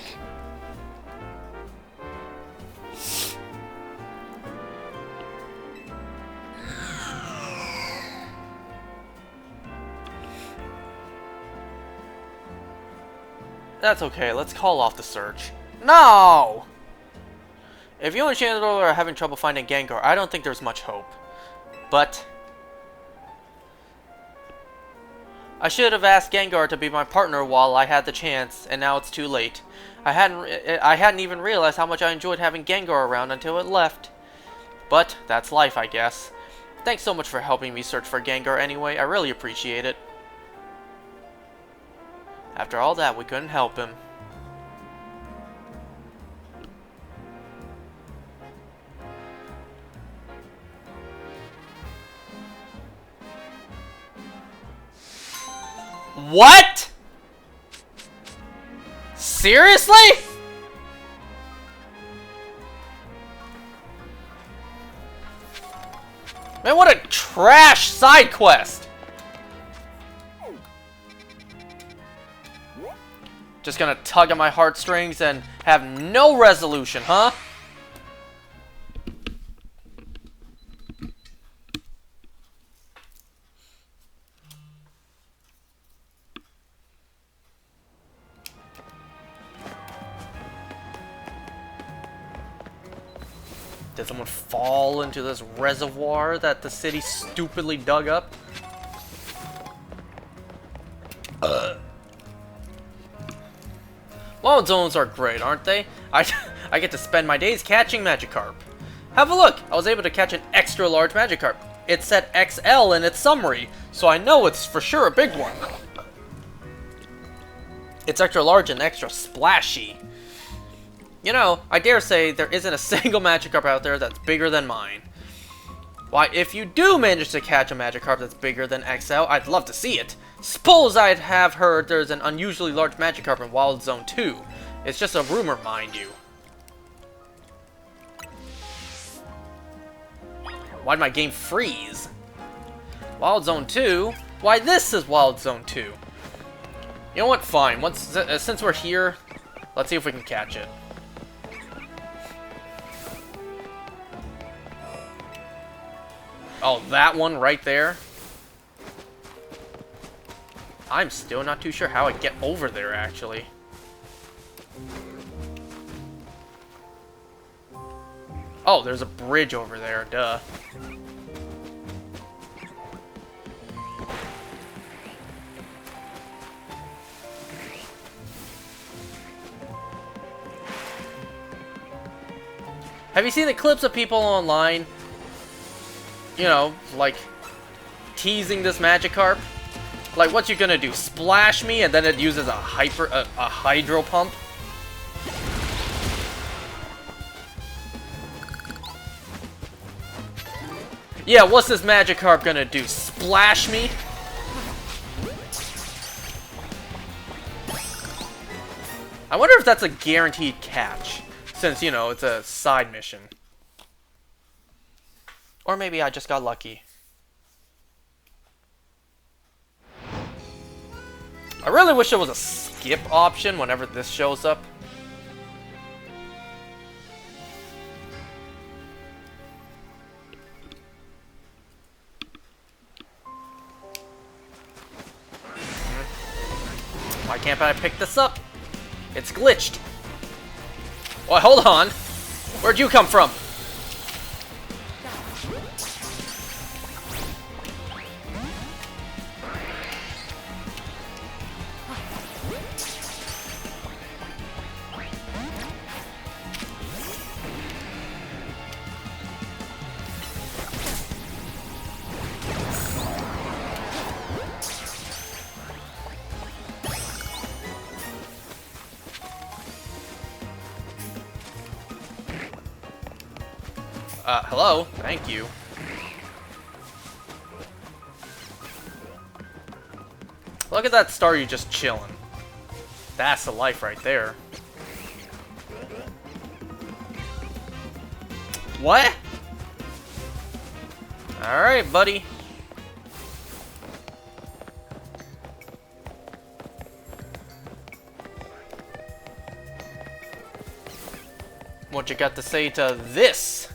That's okay, let's call off the search. No! If you and Chandler are having trouble finding Gengar, I don't think there's much hope. But I should have asked Gengar to be my partner while I had the chance, and now it's too late. I hadn't even realized how much I enjoyed having Gengar around until it left. But that's life, I guess. Thanks so much for helping me search for Gengar anyway. I really appreciate it. After all that, we couldn't help him. What? Seriously? Man, what a trash side quest. Just gonna tug at my heartstrings and have no resolution, huh? Did someone fall into this reservoir that the city stupidly dug up? Wild zones are great, aren't they? I get to spend my days catching Magikarp. Have a look! I was able to catch an extra large Magikarp. It said XL in its summary, so I know it's for sure a big one. It's extra large and extra splashy. You know, I dare say there isn't a single Magikarp out there that's bigger than mine. Why, if you do manage to catch a Magikarp that's bigger than XL, I'd love to see it. Suppose I'd have heard there's an unusually large Magikarp in Wild Zone 2. It's just a rumor, mind you. Why'd my game freeze? Wild Zone 2? Why, this is Wild Zone 2. You know what? Fine. Since we're here, let's see if we can catch it. Oh, that one right there? I'm still not too sure how I get over there, actually. Oh, there's a bridge over there, duh. Have you seen the clips of people online, you know, like, teasing this Magikarp? Like, what you gonna do? Splash me and then it uses a hydro pump? Yeah, what's this Magikarp gonna do? Splash me? I wonder if that's a guaranteed catch, since, you know, it's a side mission. Or maybe I just got lucky. I really wish there was a skip option whenever this shows up. Why can't I pick this up? It's glitched. Oh, hold on. Where'd you come from? Hello? Thank you. Look at that Staryu just chilling. That's the life right there. What? Alright, buddy. What you got to say to this?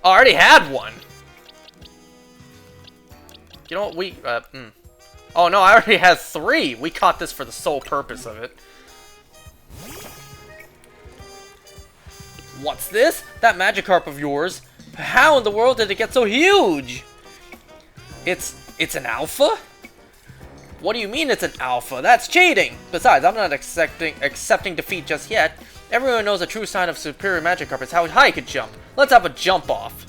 Oh, I already had one. You know what, Oh no, I already had 3. We caught this for the sole purpose of it. What's this? That Magikarp of yours? How in the world did it get so huge? It's an alpha? What do you mean it's an alpha? That's cheating! Besides, I'm not accepting defeat just yet. Everyone knows a true sign of superior Magikarp is how high it can jump. Let's have a jump off.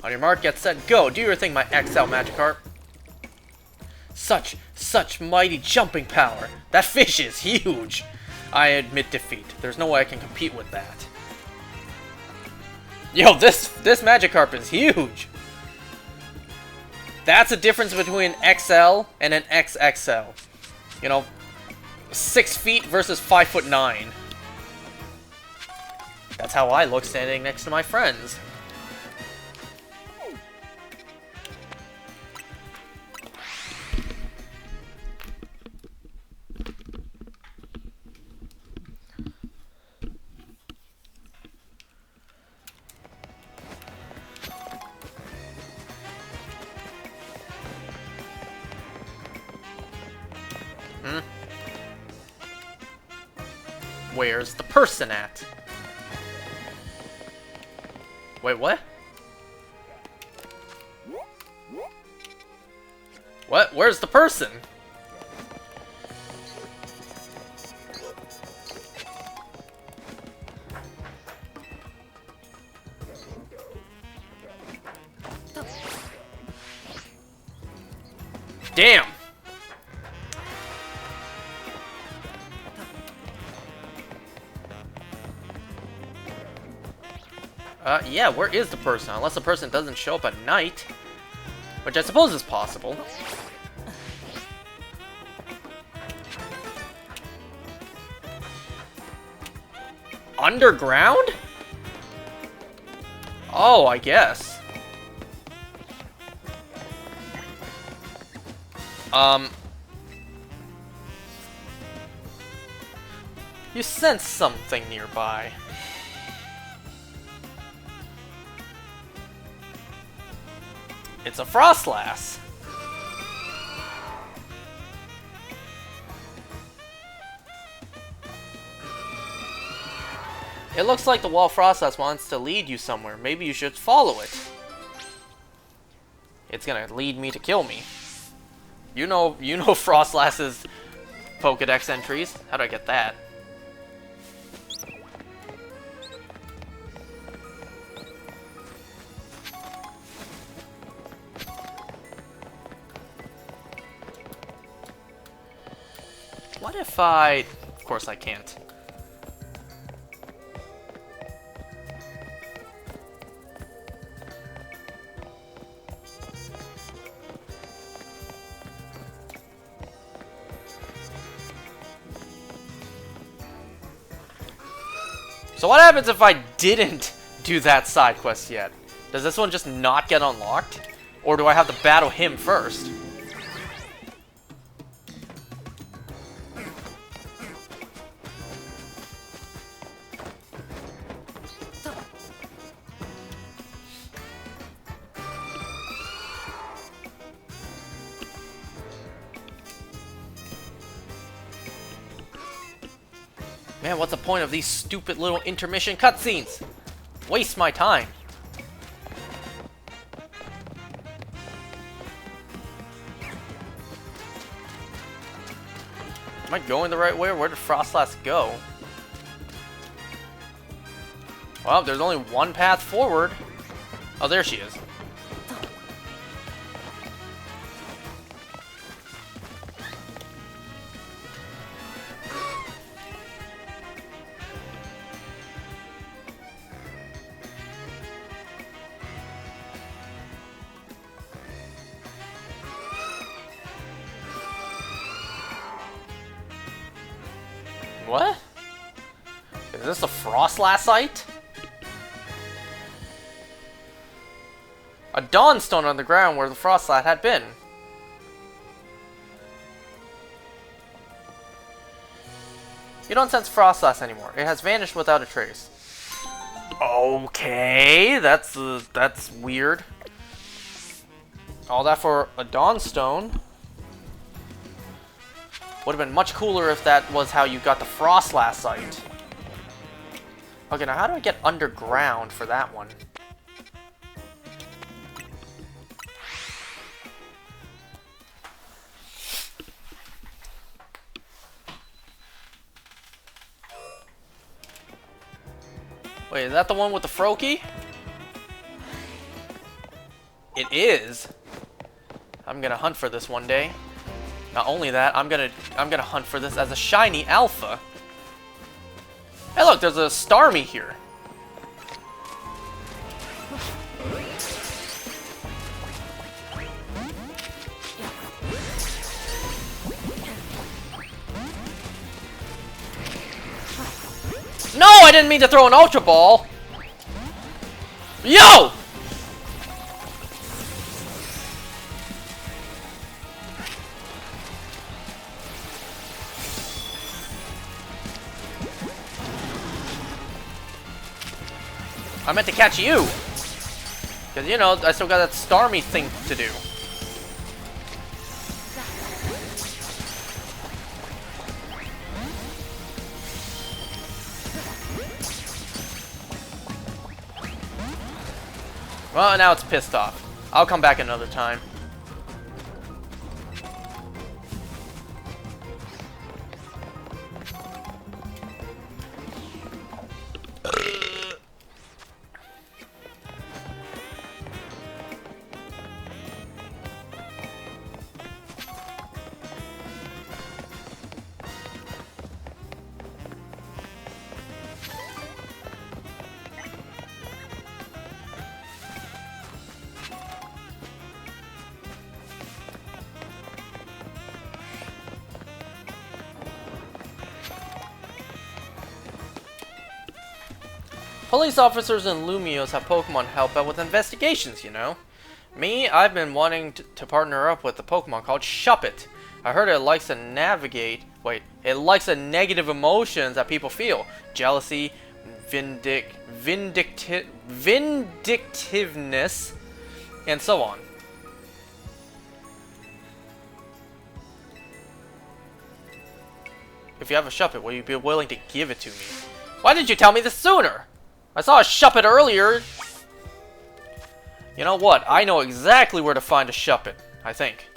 On your mark, get set, go! Do your thing, my XL Magikarp. Such mighty jumping power. That fish is huge. I admit defeat. There's no way I can compete with that. Yo, this Magikarp is huge. That's the difference between an XL and an XXL. You know, 6 feet versus 5'9". That's how I look standing next to my friends. Where's the person at? Wait, what? What? Where's the person? Damn! Yeah, where is the person? Unless the person doesn't show up at night. Which I suppose is possible. Underground? Oh, I guess. You sense something nearby. It's a Frostlass. It looks like the wall Frostlass wants to lead you somewhere. Maybe you should follow it. It's gonna lead me to kill me. You know Frostlass's Pokédex entries. How do I get that? What if I... Of course I can't. So what happens if I didn't do that side quest yet? Does this one just not get unlocked? Or do I have to battle him first? Man, what's the point of these stupid little intermission cutscenes? Waste my time. Am I going the right way, or where did Frostlass go? Well, there's only one path forward. Oh, there she is. What? Is this the Frostlass site? A Dawnstone on the ground where the Frostlass had been. You don't sense Frostlass anymore. It has vanished without a trace. Okay, that's weird. All that for a Dawnstone. Would have been much cooler if that was how you got the Frostlass site. Okay, now how do I get underground for that one? Wait, is that the one with the Froakie? It is. I'm gonna hunt for this one day. Not only that, I'm gonna hunt for this as a shiny alpha. Hey look, there's a Starmie here. No, I didn't mean to throw an Ultra Ball. Yo! I meant to catch you! Because, you know, I still got that Starmie thing to do. Well, now it's pissed off. I'll come back another time. Police officers in Lumios have Pokemon help out with investigations, you know. Me, I've been wanting to partner up with a Pokemon called Shuppet. I heard it likes to navigate... Wait, it likes the negative emotions that people feel. Jealousy, vindictiveness, and so on. If you have a Shuppet, will you be willing to give it to me? Why didn't you tell me this sooner? I saw a Shuppet earlier. You know what? I know exactly where to find a Shuppet, I think.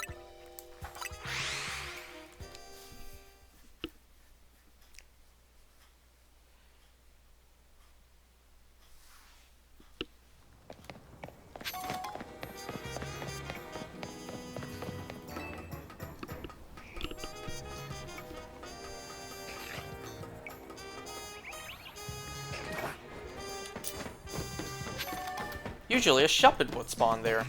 Usually a Shuppet would spawn there.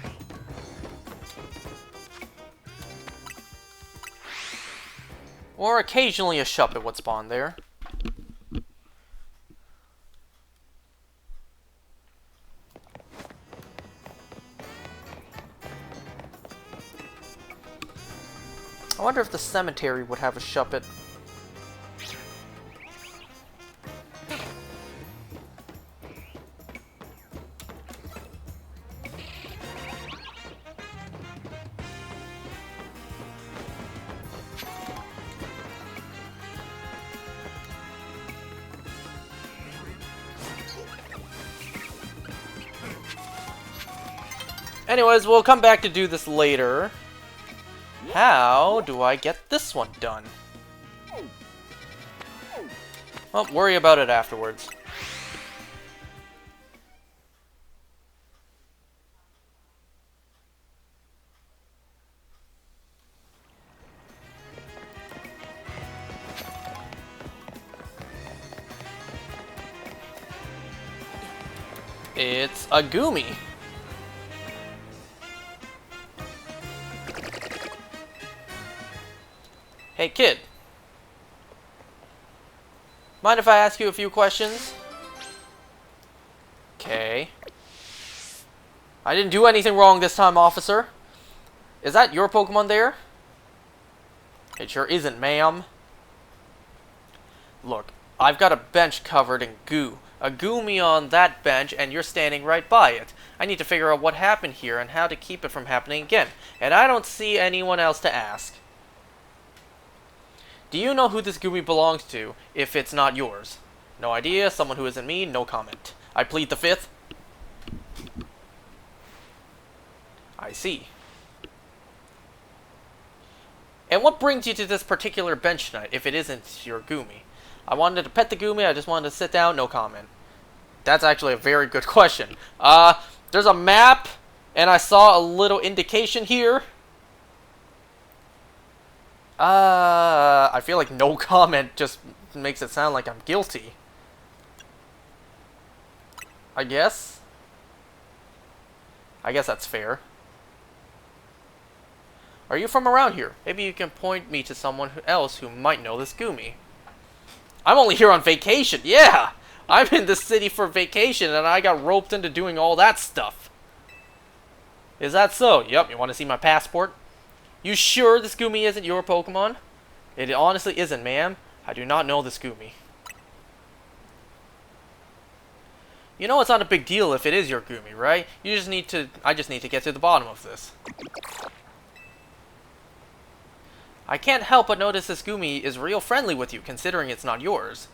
Or occasionally a Shuppet would spawn there. wonder if the cemetery would have a Shuppet. Anyways, we'll come back to do this later. How do I get this one done? Well, worry about it afterwards. It's a Goomy. Hey kid, mind if I ask you a few questions? Okay. I didn't do anything wrong this time, officer. Is that your Pokemon there? It sure isn't, ma'am. Look, I've got a bench covered in goo. A Goomy on that bench, and you're standing right by it. I need to figure out what happened here and how to keep it from happening again. And I don't see anyone else to ask. Do you know who this Goomy belongs to, if it's not yours? No idea, someone who isn't me, no comment. I plead the fifth. I see. And what brings you to this particular bench tonight, if it isn't your Goomy? I wanted to pet the Goomy, I just wanted to sit down, no comment. That's actually a very good question. There's a map, and I saw a little indication here. I feel like no comment just makes it sound like I'm guilty. I guess that's fair. Are you from around here? Maybe you can point me to someone else who might know this Goomy. I'm only here on vacation. Yeah! I'm in this city for vacation and I got roped into doing all that stuff. Is that so? Yep, you want to see my passport? You sure this Goomy isn't your Pokemon? It honestly isn't, ma'am. I do not know this Goomy. You know it's not a big deal if it is your Goomy, right? I just need to get to the bottom of this. I can't help but notice this Goomy is real friendly with you, considering it's not yours.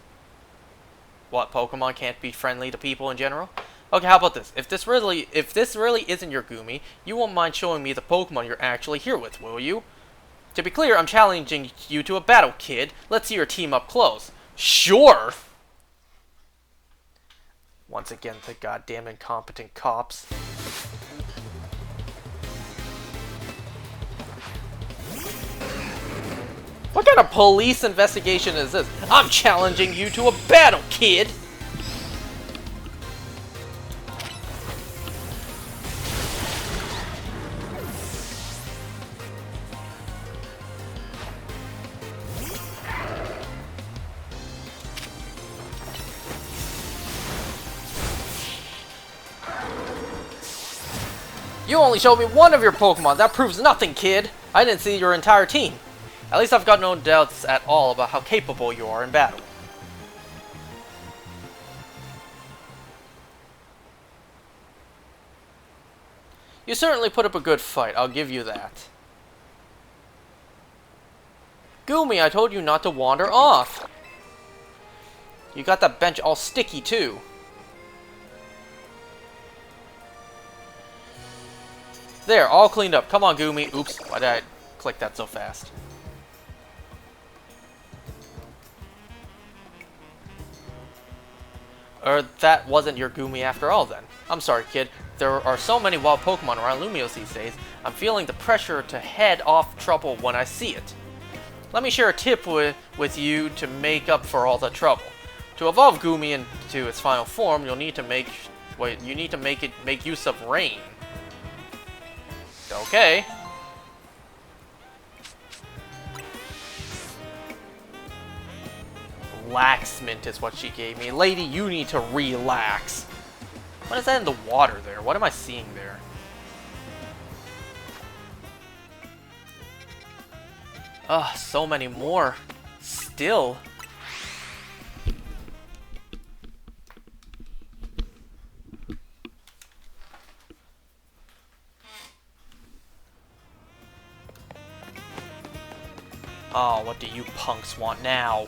What, Pokemon can't be friendly to people in general? Okay, how about this? If this really isn't your Goomy, you won't mind showing me the Pokemon you're actually here with, will you? To be clear, I'm challenging you to a battle, kid. Let's see your team up close. Sure! Once again, the goddamn incompetent cops. What kind of police investigation is this? I'm challenging you to a battle, kid! You only showed me one of your Pokemon. That proves nothing, kid. I didn't see your entire team. At least I've got no doubts at all about how capable you are in battle. You certainly put up a good fight, I'll give you that. Goomy, I told you not to wander off. You got that bench all sticky, too. There, all cleaned up. Come on, Goomy. Oops, why did I click that so fast? Or that wasn't your Goomy after all, then. I'm sorry, kid. There are so many wild Pokemon around Lumios these days, I'm feeling the pressure to head off trouble when I see it. Let me share a tip with you to make up for all the trouble. To evolve Goomy into its final form, you'll need to make use of rain. Okay. Laxmint is what she gave me. Lady, you need to relax. What is that in the water there? What am I seeing there? Ugh, so many more. Still. Oh, what do you punks want now?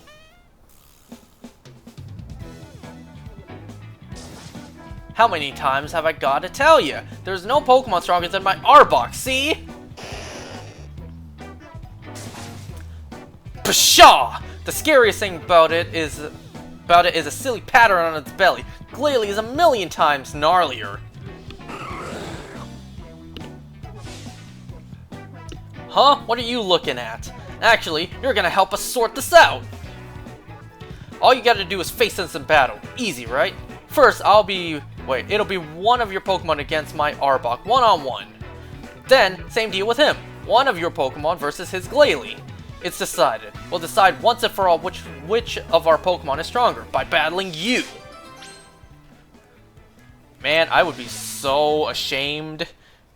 How many times have I got to tell you? There's no Pokemon stronger than my Arbok, see? Pshaw! The scariest thing about it is a silly pattern on its belly. Glalie is a million times gnarlier. Huh? What are you looking at? Actually, you're gonna help us sort this out. All you gotta do is face us in battle. Easy, right? First, it'll be one of your Pokemon against my Arbok, one-on-one. Then, same deal with him. One of your Pokemon versus his Glalie. It's decided. We'll decide once and for all which of our Pokemon is stronger by battling you. Man, I would be so ashamed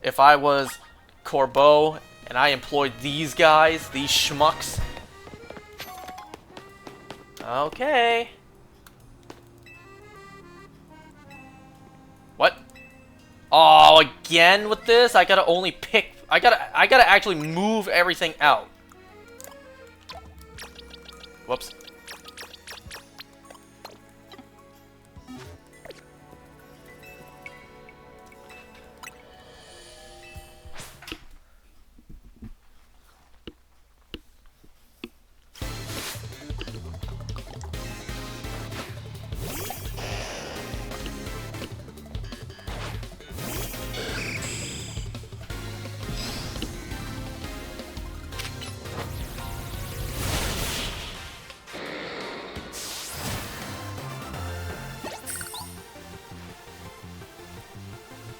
if I was Corbeau and I employed these guys, these schmucks. Okay. What? Oh, again with this? I gotta only pick. I gotta actually move everything out. Whoops.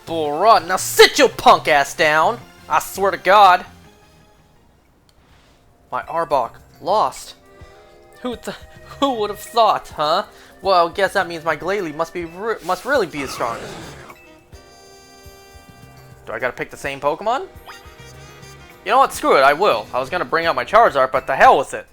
Bruh, now sit your punk ass down! I swear to God! My Arbok lost. Who would have thought, huh? Well, guess that means my Glalie must really be as strong. Do I gotta pick the same Pokemon? You know what? Screw it, I will. I was gonna bring out my Charizard, but the hell with it.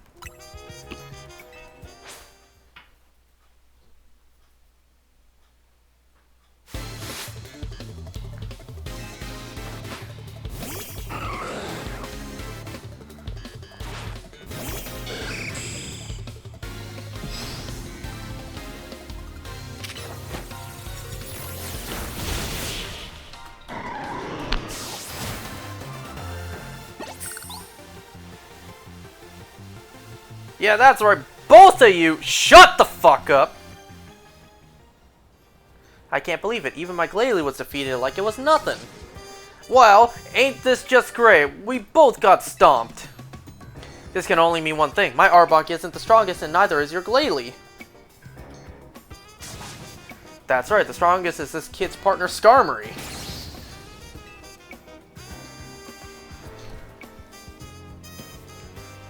Yeah, that's right. Both of you, shut the fuck up! I can't believe it. Even my Glalie was defeated like it was nothing. Well, ain't this just great? We both got stomped. This can only mean one thing. My Arbok isn't the strongest and neither is your Glalie. That's right. The strongest is this kid's partner, Skarmory.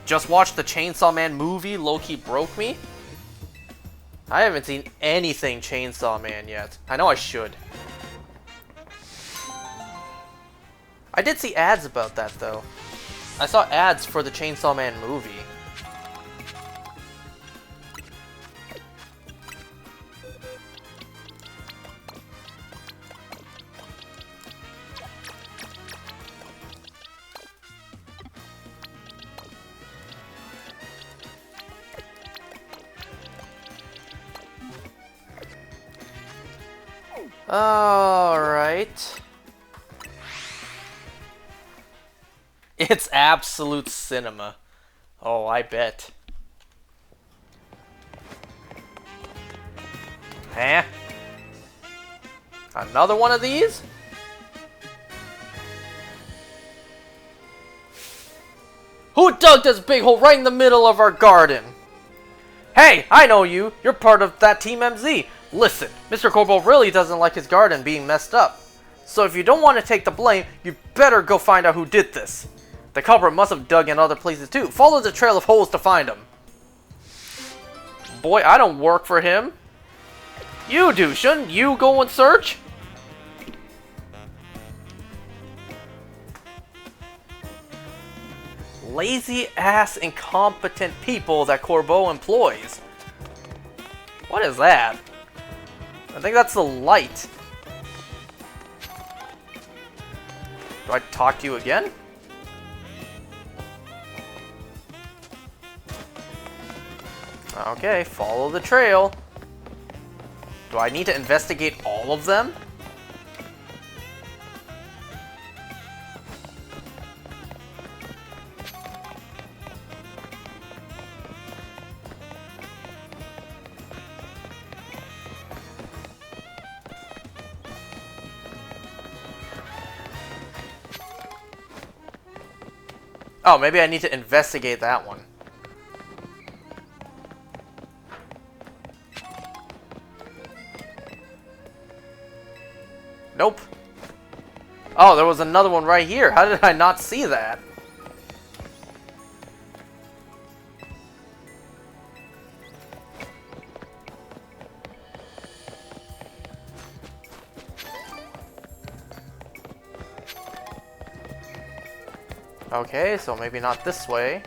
Just watched the Chainsaw Man movie, low-key broke me. I haven't seen anything Chainsaw Man yet. I know I should. I did see ads about that, though. I saw ads for the Chainsaw Man movie. Alright. It's absolute cinema. Oh, I bet. Huh? Another one of these? Who dug this big hole right in the middle of our garden? Hey, I know you. You're part of that Team MZ. Listen, Mr. Corbeau really doesn't like his garden being messed up. So if you don't want to take the blame, you better go find out who did this. The culprit must have dug in other places too. Follow the trail of holes to find him. Boy, I don't work for him. You do. Shouldn't you go and search? lazy-ass, incompetent people that Corbeau employs. What is that? I think that's the light. Do I talk to you again? Okay, follow the trail. Do I need to investigate all of them? Oh, maybe I need to investigate that one. Nope. Oh, there was another one right here. How did I not see that? Okay, so maybe not this way.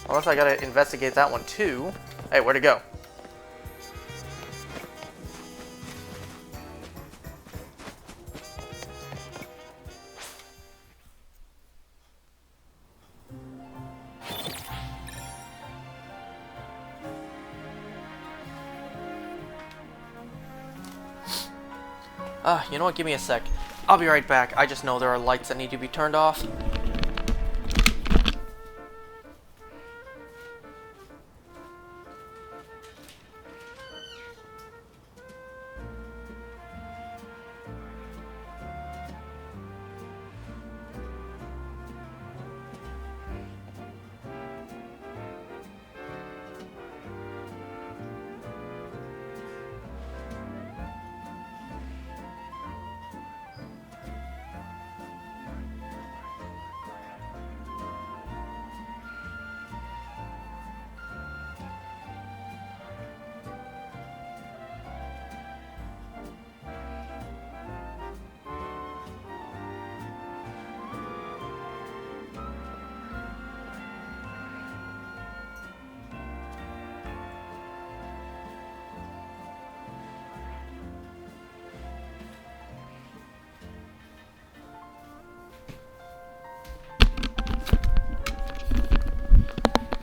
Unless I gotta investigate that one too. Hey, where'd it go? You know what? Give me a sec. I'll be right back. I just know there are lights that need to be turned off.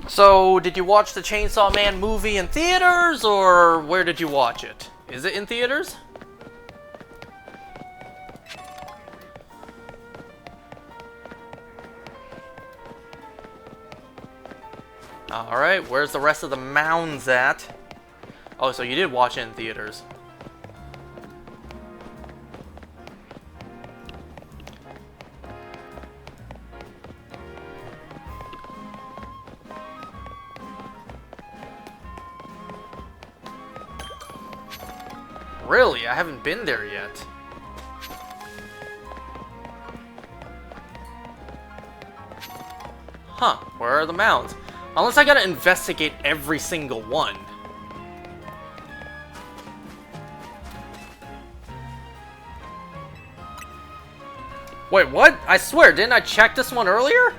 So, did you watch the Chainsaw Man movie in theaters, or where did you watch it? Is it in theaters? Alright, where's the rest of the mounds at? Oh, so you did watch it in theaters. Really? I haven't been there yet. Huh, where are the mounds? Unless I gotta investigate every single one. Wait, what? I swear, didn't I check this one earlier?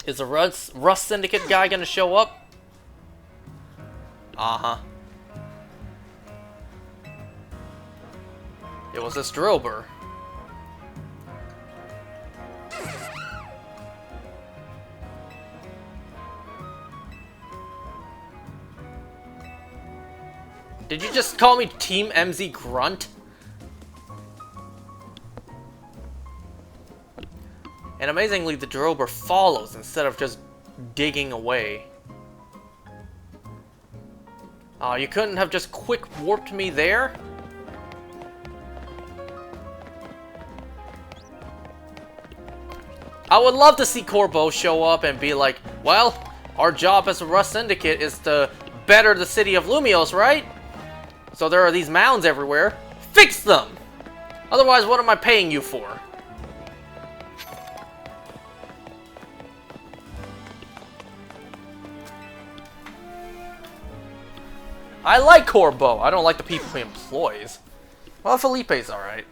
Is the Rust Syndicate guy gonna show up? Uh-huh. It was this Drillbur. Did you just call me Team MZ Grunt? And amazingly, the Drillbur follows instead of just digging away. Oh, you couldn't have just quick warped me there? I would love to see Corbo show up and be like, well, our job as a Rust Syndicate is to better the city of Lumios, right? So there are these mounds everywhere. Fix them! Otherwise, what am I paying you for? I like Corbo. I don't like the people he employs. Well, Felipe's alright.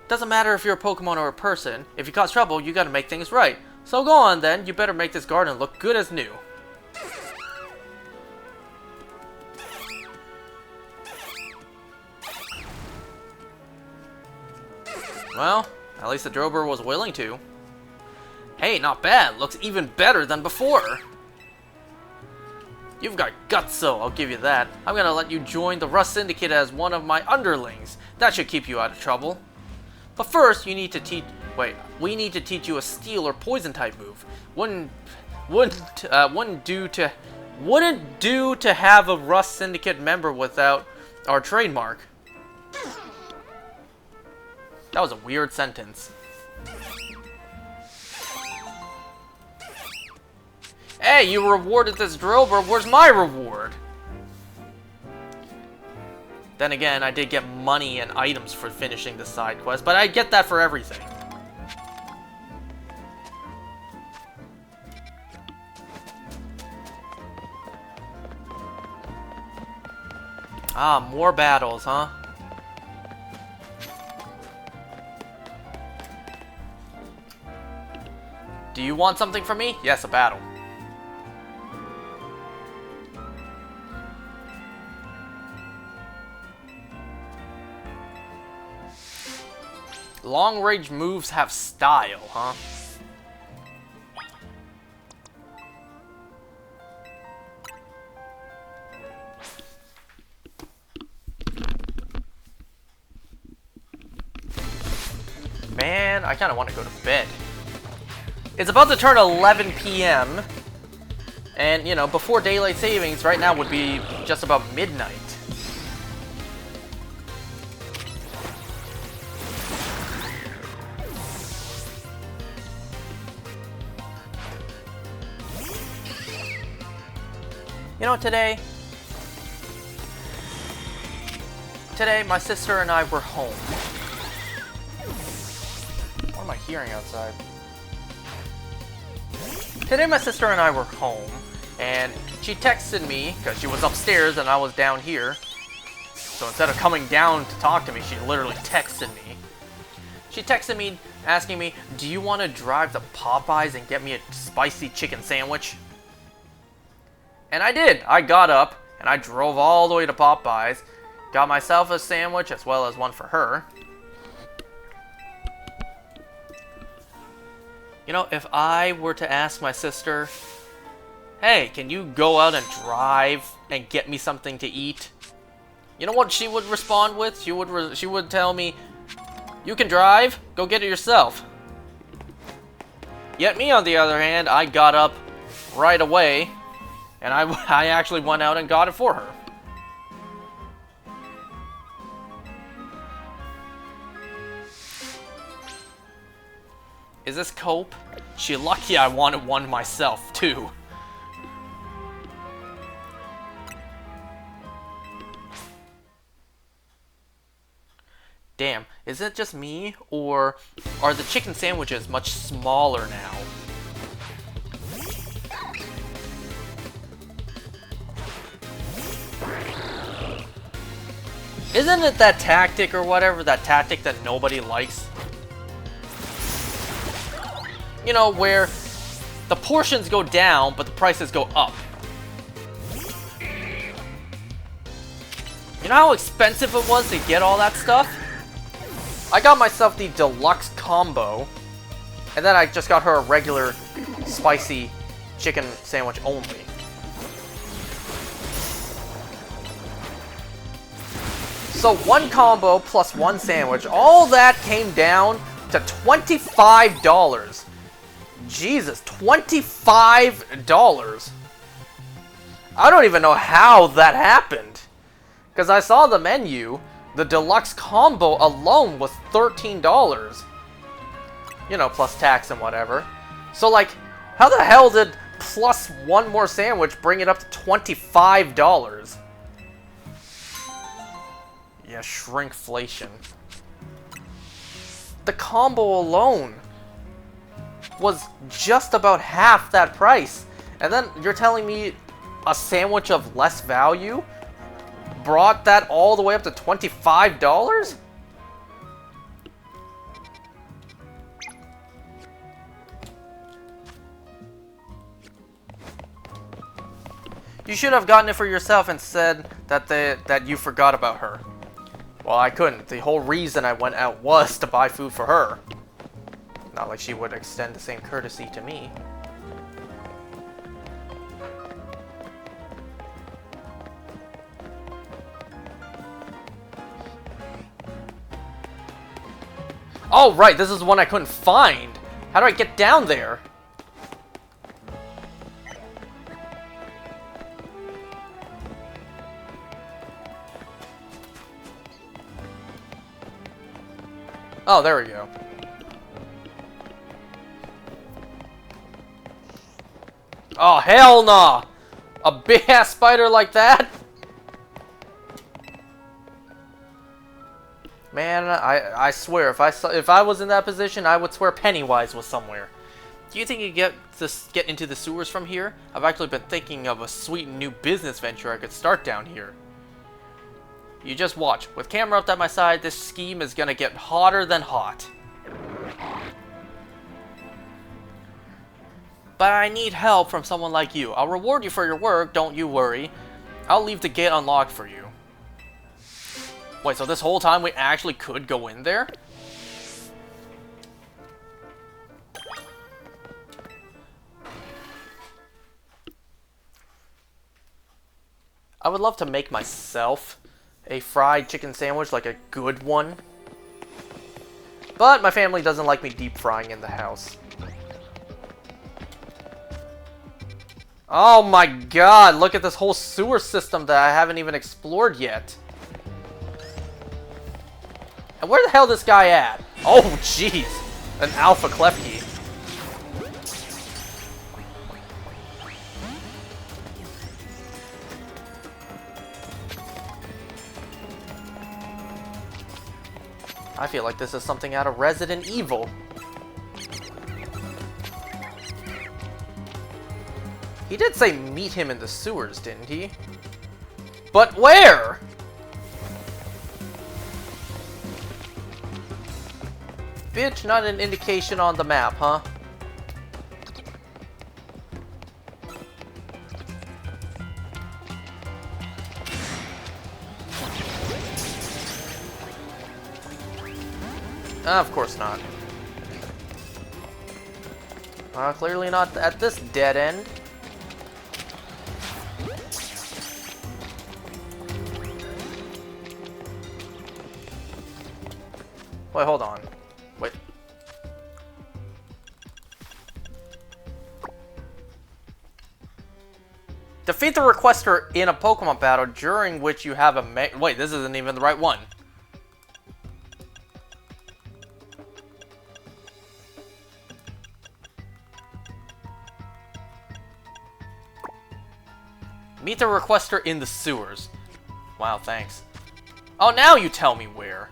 Doesn't matter if you're a Pokemon or a person. If you cause trouble, you gotta make things right. So go on then. You better make this garden look good as new. Well, at least the Drober was willing to. Hey, not bad. Looks even better than before. You've got guts, so I'll give you that. I'm gonna let you join the Rust Syndicate as one of my underlings. That should keep you out of trouble. But first, you need to teach. Wait, we need to teach you a Steel or Poison type move. Wouldn't do to have a Rust Syndicate member without our trademark. That was a weird sentence. Hey, you rewarded this Drober. Where's my reward? Then again, I did get money and items for finishing the side quest, but I get that for everything. Ah, more battles, huh? Do you want something from me? Yes, a battle. Long-range moves have style, huh? Man, I kind of want to go to bed. It's about to turn 11 p.m. And, you know, before daylight savings, right now would be just about midnight. You know, today, my sister and I were home. What am I hearing outside? Today, my sister and I were home, and she texted me, because she was upstairs and I was down here. So instead of coming down to talk to me, she literally texted me. She texted me asking me, do you want to drive to Popeyes and get me a spicy chicken sandwich? And I did. I got up, and I drove all the way to Popeyes, got myself a sandwich as well as one for her. You know, if I were to ask my sister, hey, can you go out and drive and get me something to eat? You know what she would respond with? She would tell me, you can drive, go get it yourself. Yet me, on the other hand, I got up right away, and I actually went out and got it for her. Is this Cope? She lucky I wanted one myself, too. Damn, is it just me, or are the chicken sandwiches much smaller now? Isn't it that tactic or whatever, that tactic that nobody likes? You know, where the portions go down, but the prices go up. You know how expensive it was to get all that stuff? I got myself the deluxe combo, and then I just got her a regular spicy chicken sandwich only. So one combo plus one sandwich, all that came down to $25. Jesus, $25. I don't even know how that happened. Because I saw the menu, the deluxe combo alone was $13. You know, plus tax and whatever. So, like, how the hell did plus one more sandwich bring it up to $25? Yeah, shrinkflation. The combo alone was just about half that price. And then you're telling me a sandwich of less value brought that all the way up to $25? You should have gotten it for yourself and said that you forgot about her. Well, I couldn't. The whole reason I went out was to buy food for her. Not like she would extend the same courtesy to me. Oh, right, this is the one I couldn't find. How do I get down there? Oh, there we go. Oh, hell nah! A big-ass spider like that? Man, I swear, if I was in that position, I would swear Pennywise was somewhere. Do you think you get into the sewers from here? I've actually been thinking of a sweet new business venture I could start down here. You just watch. With camera up at my side, this scheme is gonna get hotter than hot. But I need help from someone like you. I'll reward you for your work, don't you worry. I'll leave the gate unlocked for you. Wait, so this whole time we actually could go in there? I would love to make myself a fried chicken sandwich, like a good one. But my family doesn't like me deep frying in the house. Oh my god, look at this whole sewer system that I haven't even explored yet. And where the hell is this guy at? Oh jeez, an alpha Klefki. I feel like this is something out of Resident Evil. He did say meet him in the sewers, didn't he? But where? Bitch, not an indication on the map, huh? Of course not. Clearly not at this dead end. Wait, hold on. Wait. Defeat the requester in a Pokemon battle during which you have a wait, this isn't even the right one. Meet the requester in the sewers. Wow, thanks. Oh, now you tell me where.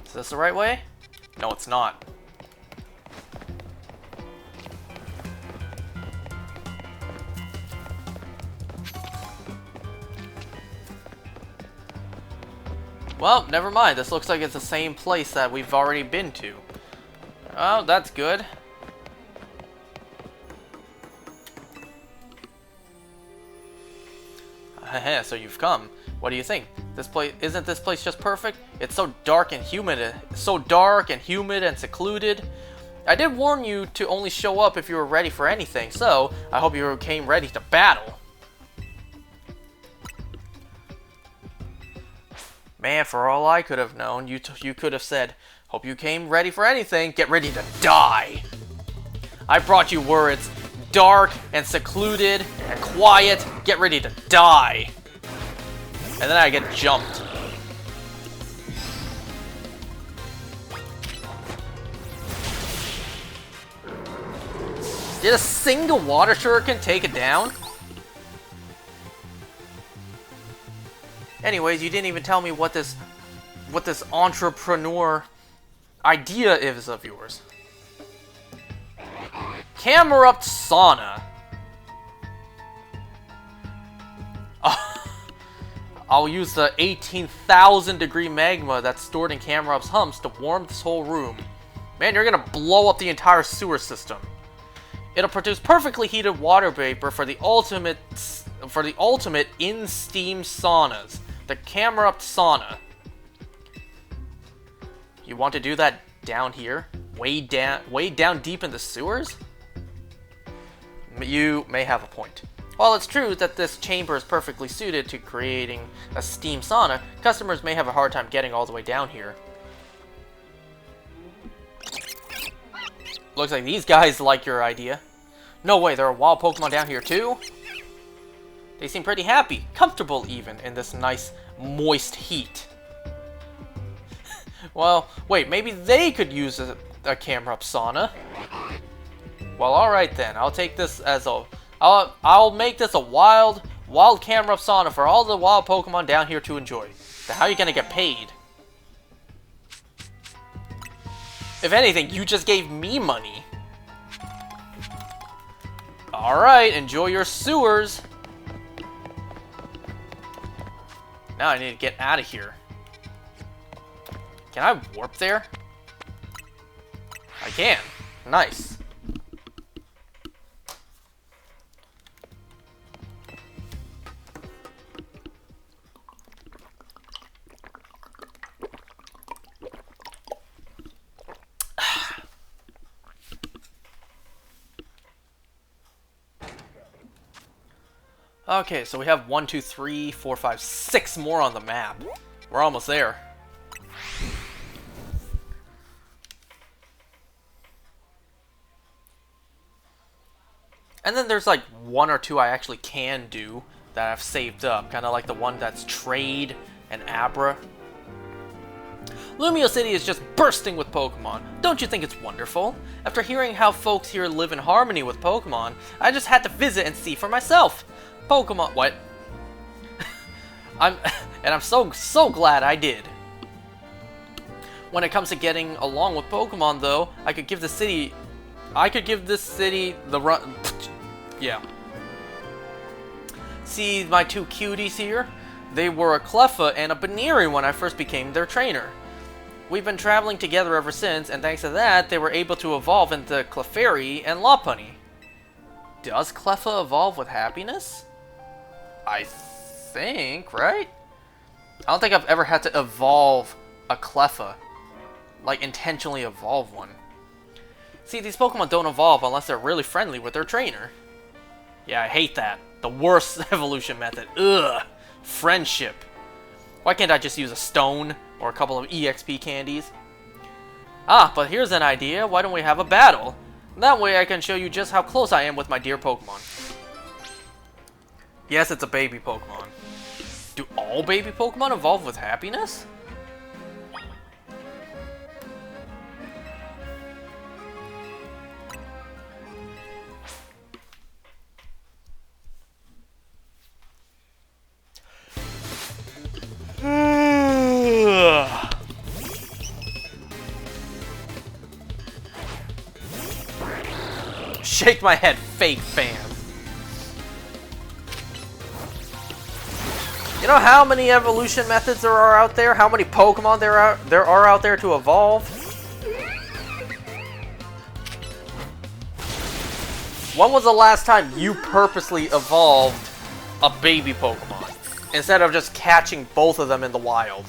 Is this the right way? No, it's not. Well, never mind. This looks like it's the same place that we've already been to. Oh, that's good. So you've come. What do you think? Isn't this place just perfect? It's so dark and humid, and secluded. I did warn you to only show up if you were ready for anything, so I hope you came ready to battle. Man, for all I could have known, you could have said, hope you came ready for anything, get ready to die. I brought you words, dark and secluded and quiet, get ready to die. And then I get jumped. Did a single water shuriken take it down? Anyways, you didn't even tell me what this entrepreneur idea is of yours. Camera up sauna. I'll use the 18,000 degree magma that's stored in Camera Up's humps to warm this whole room. Man, you're gonna blow up the entire sewer system. It'll produce perfectly heated water vapor for the ultimate in-steam saunas. The Camera Up sauna. You want to do that down here? Way down deep in the sewers? You may have a point. While it's true that this chamber is perfectly suited to creating a steam sauna, customers may have a hard time getting all the way down here. Looks like these guys like your idea. No way, there are wild Pokemon down here too? They seem pretty happy, comfortable even, in this nice, moist heat. Well, wait, maybe they could use a Camera Up sauna. Well, alright then, I'll take this as a... I'll make this a wild Camera Up sauna for all the wild Pokemon down here to enjoy. Then how are you gonna get paid? If anything, you just gave me money. Alright, enjoy your sewers. Now I need to get out of here. Can I warp there? I can. Nice. Okay, so we have 1, 2, 3, 4, 5, 6 more on the map. We're almost there. And then there's like 1 or 2 I actually can do that I've saved up. Kind of like the one that's Trade and Abra. Lumio City is just bursting with Pokemon. Don't you think it's wonderful? After hearing how folks here live in harmony with Pokemon, I just had to visit and see for myself. Pokemon, what? I'm so glad I did. When it comes to getting along with Pokemon, though, I could give this city the run. Yeah. See my 2 cuties here? They were a Cleffa and a Baneri when I first became their trainer. We've been traveling together ever since, and thanks to that, they were able to evolve into Clefairy and Lopunny. Does Cleffa evolve with happiness? I think, right? I don't think I've ever had to evolve a Cleffa. Like, intentionally evolve one. See, these Pokemon don't evolve unless they're really friendly with their trainer. Yeah, I hate that. The worst evolution method. Ugh. Friendship. Why can't I just use a stone or a couple of EXP candies? Ah, but here's an idea. Why don't we have a battle? That way I can show you just how close I am with my dear Pokemon. Yes, it's a baby Pokemon. Do all baby Pokemon evolve with happiness? Shake my head, fake fan. You know how many evolution methods there are out there? How many Pokemon there are out there to evolve? When was the last time you purposely evolved a baby Pokemon instead of just catching both of them in the wild?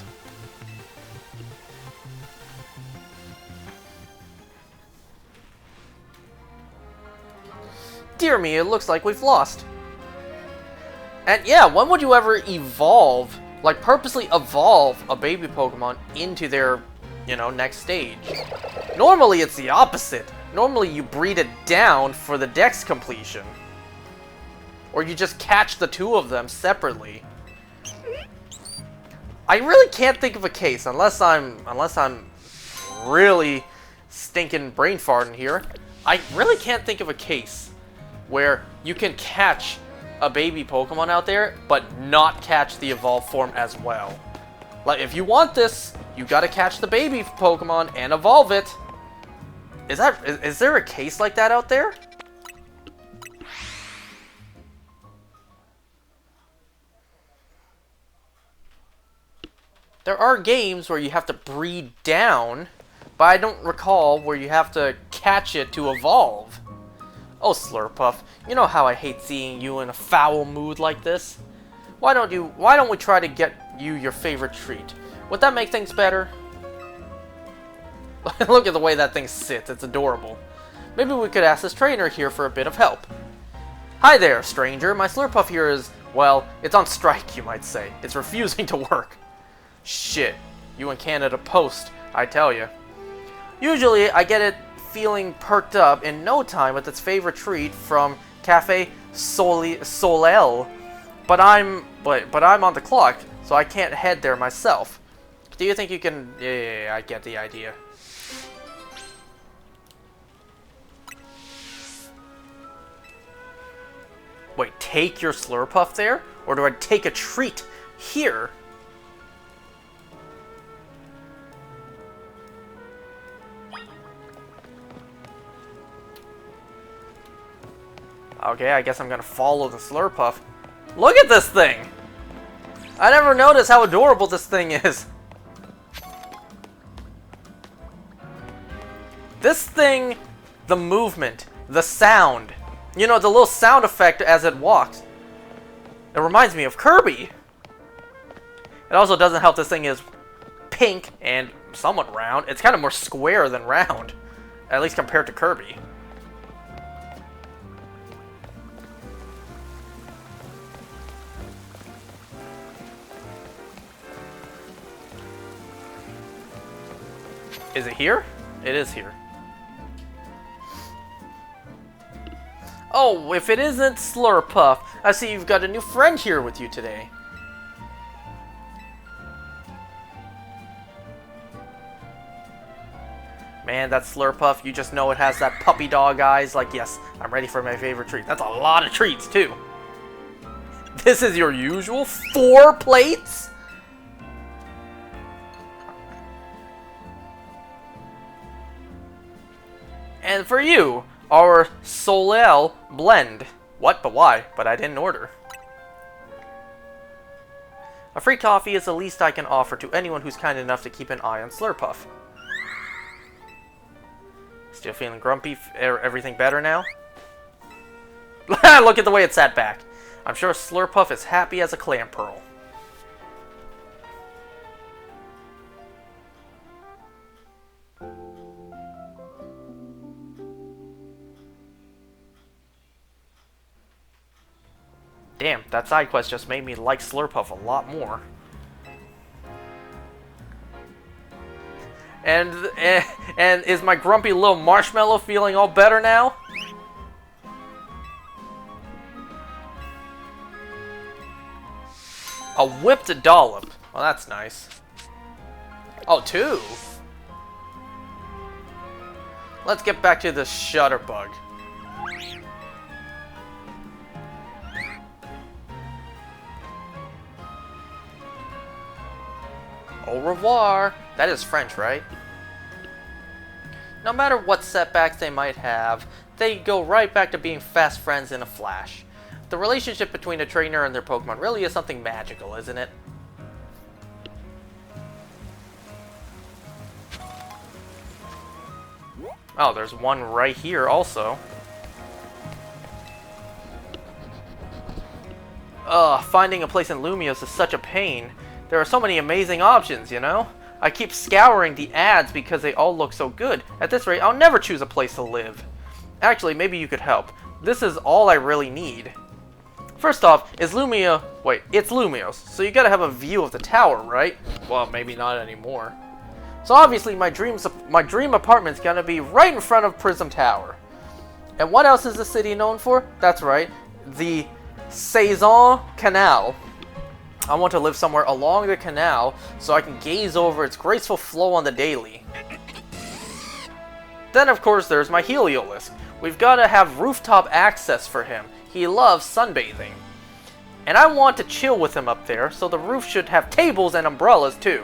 Dear me, it looks like we've lost. And yeah, when would you ever evolve, like purposely evolve a baby Pokemon into their, next stage? Normally it's the opposite. Normally you breed it down for the dex completion. Or you just catch the two of them separately. I really can't think of a case, unless I'm really stinking brain farting here. I really can't think of a case where you can catch a baby Pokemon out there, but not catch the evolved form as well. Like, if you want this, you gotta catch the baby Pokemon and evolve it. Is there a case like that out there? There are games where you have to breed down, but I don't recall where you have to catch it to evolve. Oh, Slurpuff, you know how I hate seeing you in a foul mood like this? Why don't we try to get you your favorite treat? Would that make things better? Look at the way that thing sits, it's adorable. Maybe we could ask this trainer here for a bit of help. Hi there, stranger. My Slurpuff here is, well, it's on strike, you might say. It's refusing to work. Shit, you in Canada Post, I tell you. Usually, I get it feeling perked up in no time with its favorite treat from Cafe Solel, but I'm on the clock, so I can't head there myself. Do you think you can? Yeah, I get the idea. Wait, take your Slurpuff there, or do I take a treat here? Okay, I guess I'm gonna follow the Slurpuff. Look at this thing! I never noticed how adorable this thing is. This thing, the movement, the sound, you know, the little sound effect as it walks. It reminds me of Kirby. It also doesn't help this thing is pink and somewhat round. It's kind of more square than round, at least compared to Kirby. Is it here? It is here. Oh, if it isn't Slurpuff, I see you've got a new friend here with you today. Man, that Slurpuff, you just know it has that puppy dog eyes. Like, yes, I'm ready for my favorite treat. That's a lot of treats, too. This is your usual 4 plates? And for you, our Solel blend. What? But why? But I didn't order. A free coffee is the least I can offer to anyone who's kind enough to keep an eye on Slurpuff. Still feeling grumpy? Everything better now? Look at the way it sat back. I'm sure Slurpuff is happy as a clam pearl. Damn, that side quest just made me like Slurpuff a lot more. And is my grumpy little marshmallow feeling all better now? A whipped dollop. Well, that's nice. Oh, 2. Let's get back to the Shutterbug. Au revoir. That is French, right? No matter what setbacks they might have, they go right back to being fast friends in a flash. The relationship between a trainer and their Pokemon really is something magical, isn't it? Oh, there's one right here also. Ugh, finding a place in Lumios is such a pain. There are so many amazing options, you know? I keep scouring the ads because they all look so good. At this rate, I'll never choose a place to live. Actually, maybe you could help. This is all I really need. First off, it's Lumios, so you gotta have a view of the tower, right? Well, maybe not anymore. So obviously my dream apartment's gonna be right in front of Prism Tower. And what else is the city known for? That's right, the Saison Canal. I want to live somewhere along the canal so I can gaze over its graceful flow on the daily. Then of course there's my Heliolisk. We've got to have rooftop access for him. He loves sunbathing. And I want to chill with him up there, so the roof should have tables and umbrellas too.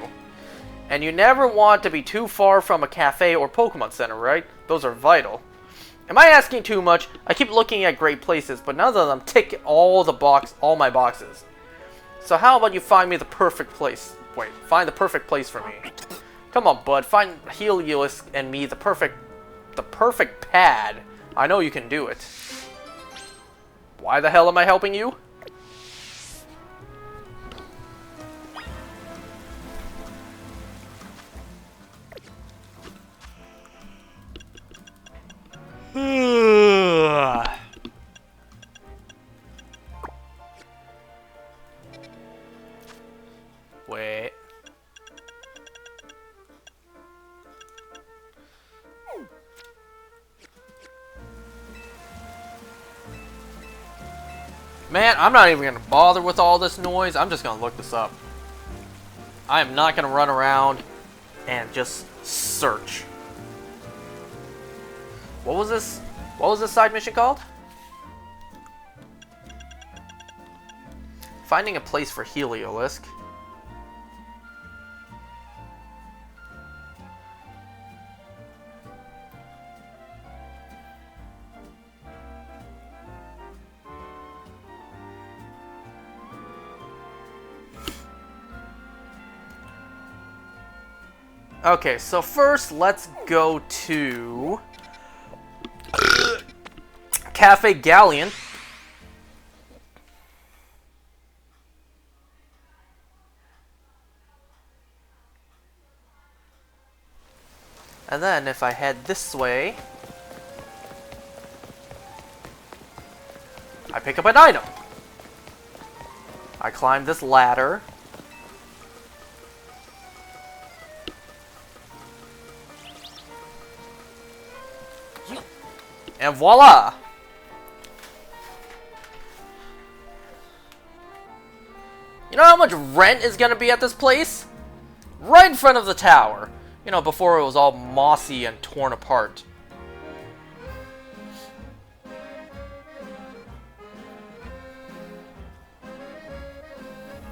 And you never want to be too far from a cafe or Pokemon Center, right? Those are vital. Am I asking too much? I keep looking at great places, but none of them tick all my boxes. So how about you find me the perfect place? Wait, find the perfect place for me. Come on, bud, find Heliolisk and me the perfect pad. I know you can do it. Why the hell am I helping you? Wait. Man, I'm not even going to bother with all this noise. I'm just going to look this up. I am not going to run around and just search. What was this? What was this side mission called? Finding a place for Heliolisk. Okay, so first let's go to Cafe Galleon. And then if I head this way, I pick up an item. I climb this ladder. And voila! You know how much rent is gonna be at this place? Right in front of the tower. You know, before it was all mossy and torn apart.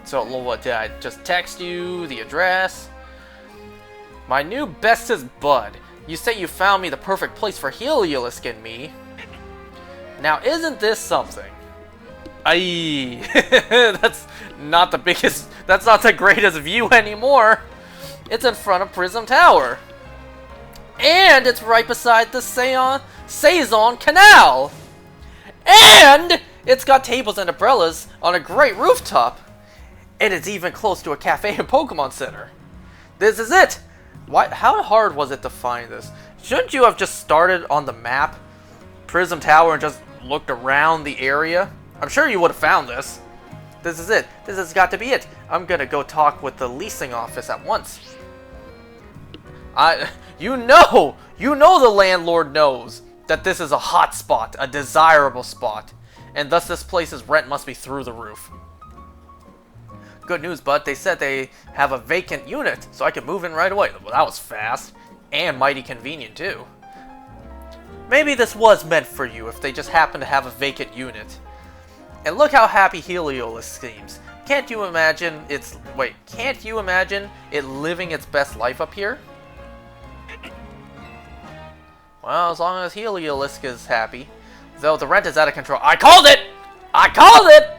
So, what did I just text you? The address? My new bestest bud. You say you found me the perfect place for Heliolisk and me. Now, isn't this something? Aye. That's not the biggest, that's not the greatest view anymore. It's in front of Prism Tower. And it's right beside the Saison Canal. And it's got tables and umbrellas on a great rooftop. And it's even close to a cafe and Pokemon Center. This is it. Why? How hard was it to find this? Shouldn't you have just started on the map, Prism Tower, and just looked around the area? I'm sure you would have found this. This is it. This has got to be it. I'm gonna go talk with the leasing office at once. You know the landlord knows that this is a hot spot, a desirable spot, and thus this place's rent must be through the roof. Good news, bud. They said they have a vacant unit, so I can move in right away. Well, that was fast. And mighty convenient, too. Maybe this was meant for you if they just happen to have a vacant unit. And look how happy Heliolisk seems. Can't you imagine it living its best life up here? Well, as long as Heliolisk is happy. Though the rent is out of control. I called it! I called it!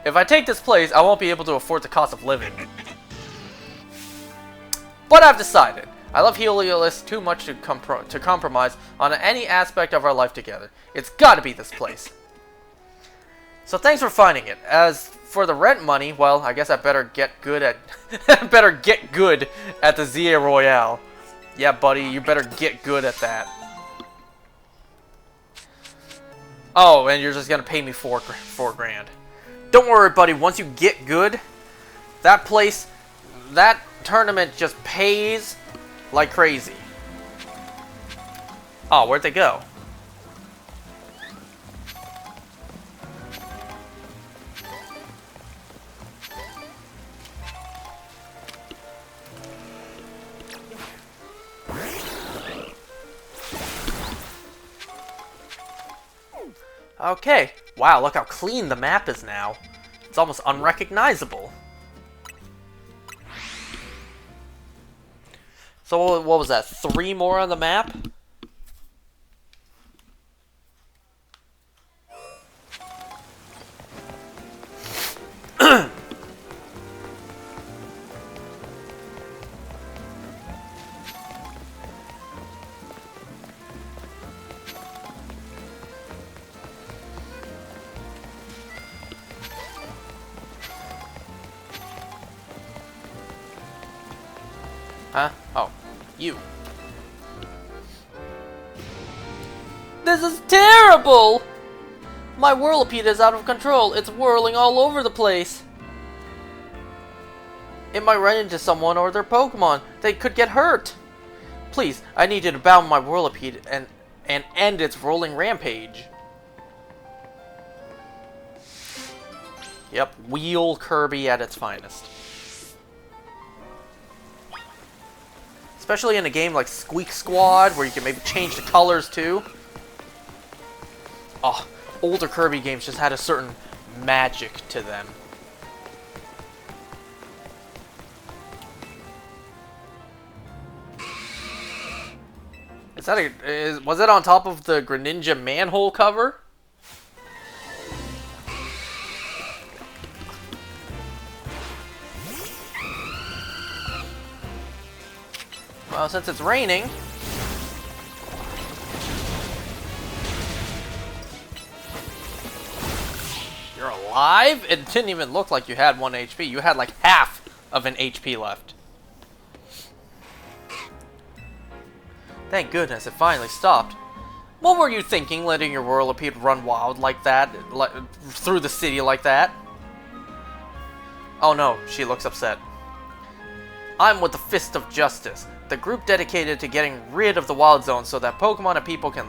If I take this place, I won't be able to afford the cost of living. But I've decided. I love Heliolisk too much to compromise on any aspect of our life together. It's gotta be this place. So thanks for finding it. As for the rent money, well, I guess I better get good at the Zia Royale. Yeah, buddy, you better get good at that. Oh, and you're just gonna pay me $4 grand. Don't worry, buddy. Once you get good, that tournament just pays like crazy. Oh, where'd they go? Okay. Wow, look how clean the map is now. It's almost unrecognizable. So what was that? 3 more on the map? Huh? Oh, you. This is terrible! My whirlipede is out of control. It's whirling all over the place. It might run into someone or their Pokemon. They could get hurt. Please, I need you to bound my whirlipede and end its rolling rampage. Yep, Wheel Kirby at its finest. Especially in a game like Squeak Squad, where you can maybe change the colors too. Oh, older Kirby games just had a certain magic to them. Was it on top of the Greninja manhole cover? Well, since it's raining... You're alive? It didn't even look like you had 1 HP. You had like half of an HP left. Thank goodness it finally stopped. What were you thinking, letting your whirlipede run wild like that, through the city like that? Oh no, she looks upset. I'm with the Fist of Justice, the group dedicated to getting rid of the Wild Zone so that Pokemon and people can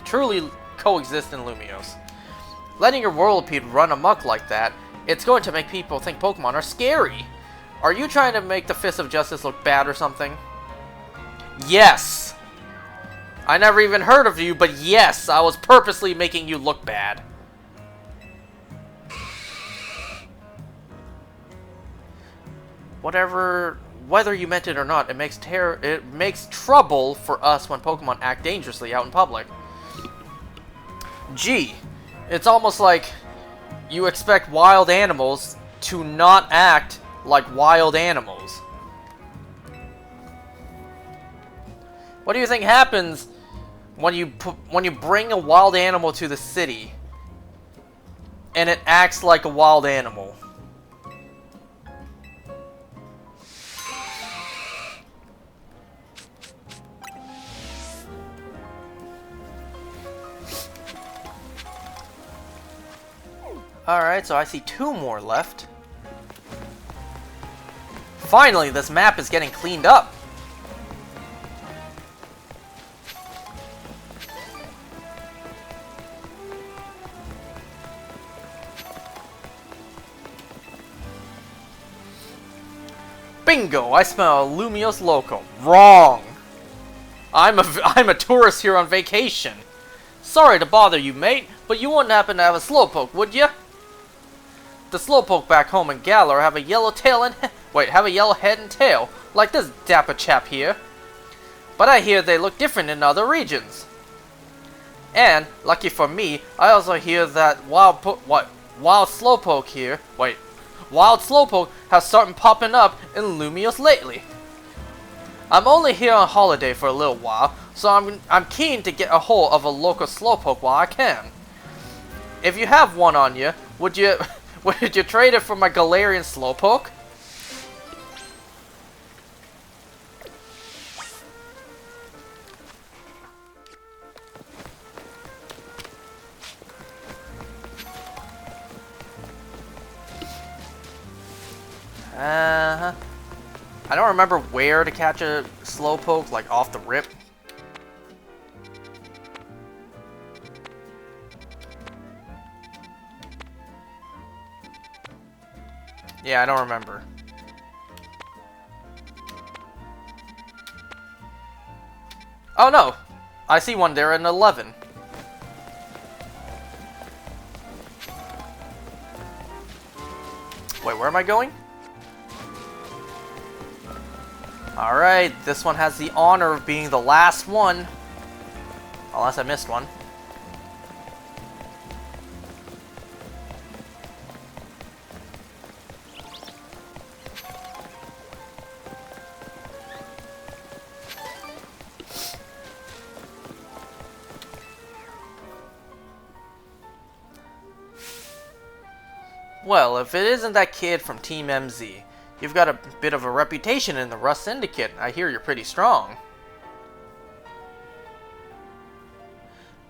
truly coexist in Lumiose. Letting your whirlipede run amok like that, it's going to make people think Pokemon are scary. Are you trying to make the Fist of Justice look bad or something? Yes! I never even heard of you, but yes, I was purposely making you look bad. Whether you meant it or not, it makes trouble for us when Pokemon act dangerously out in public. Gee, it's almost like you expect wild animals to not act like wild animals. What do you think happens when you bring a wild animal to the city and it acts like a wild animal? Alright, so I see 2 more left. Finally, this map is getting cleaned up. Bingo! I smell a Lumiose Loco. Wrong! I'm a tourist here on vacation. Sorry to bother you, mate, but you wouldn't happen to have a Slowpoke, would ya? The Slowpoke back home in Galar have a yellow tail and have a yellow head and tail, like this dapper chap here. But I hear they look different in other regions. And lucky for me, I also hear that wild Slowpoke here. Wild Slowpoke has started popping up in Lumiose lately. I'm only here on holiday for a little while, so I'm keen to get a hold of a local Slowpoke while I can. If you have one on you, would you trade it for my Galarian Slowpoke? I don't remember where to catch a Slowpoke, like, off the rip. Yeah, I don't remember. Oh no! I see one there at an 11. Wait, where am I going? Alright, this one has the honor of being the last one. Unless I missed one. Well, if it isn't that kid from Team MZ, you've got a bit of a reputation in the Rust Syndicate. I hear you're pretty strong.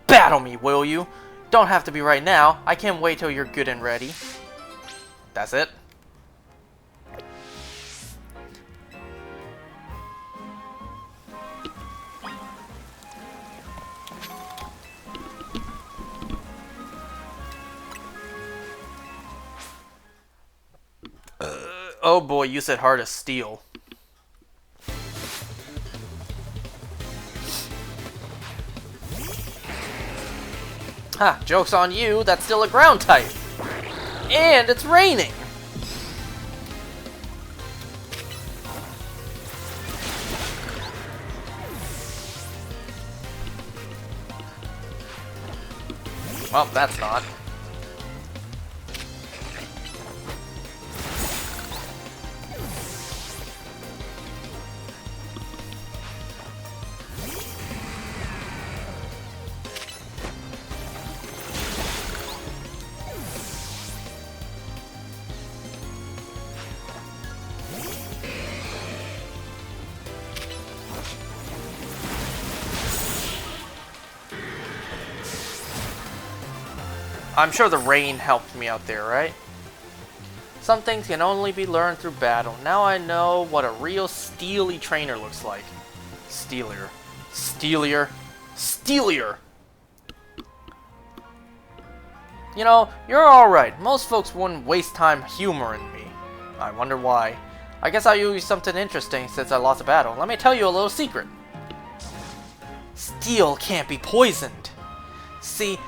Battle me, will you? Don't have to be right now. I can't wait till you're good and ready. That's it. Oh boy, you said hard as steel. Ha, joke's on you, that's still a ground type. And it's raining. Well, that's not. I'm sure the rain helped me out there, right? Some things can only be learned through battle. Now I know what a real steely trainer looks like. Steelier. Steelier. Steelier! You know, you're alright. Most folks wouldn't waste time humoring me. I wonder why. I guess I'll use something interesting since I lost a battle. Let me tell you a little secret. Steel can't be poisoned. See,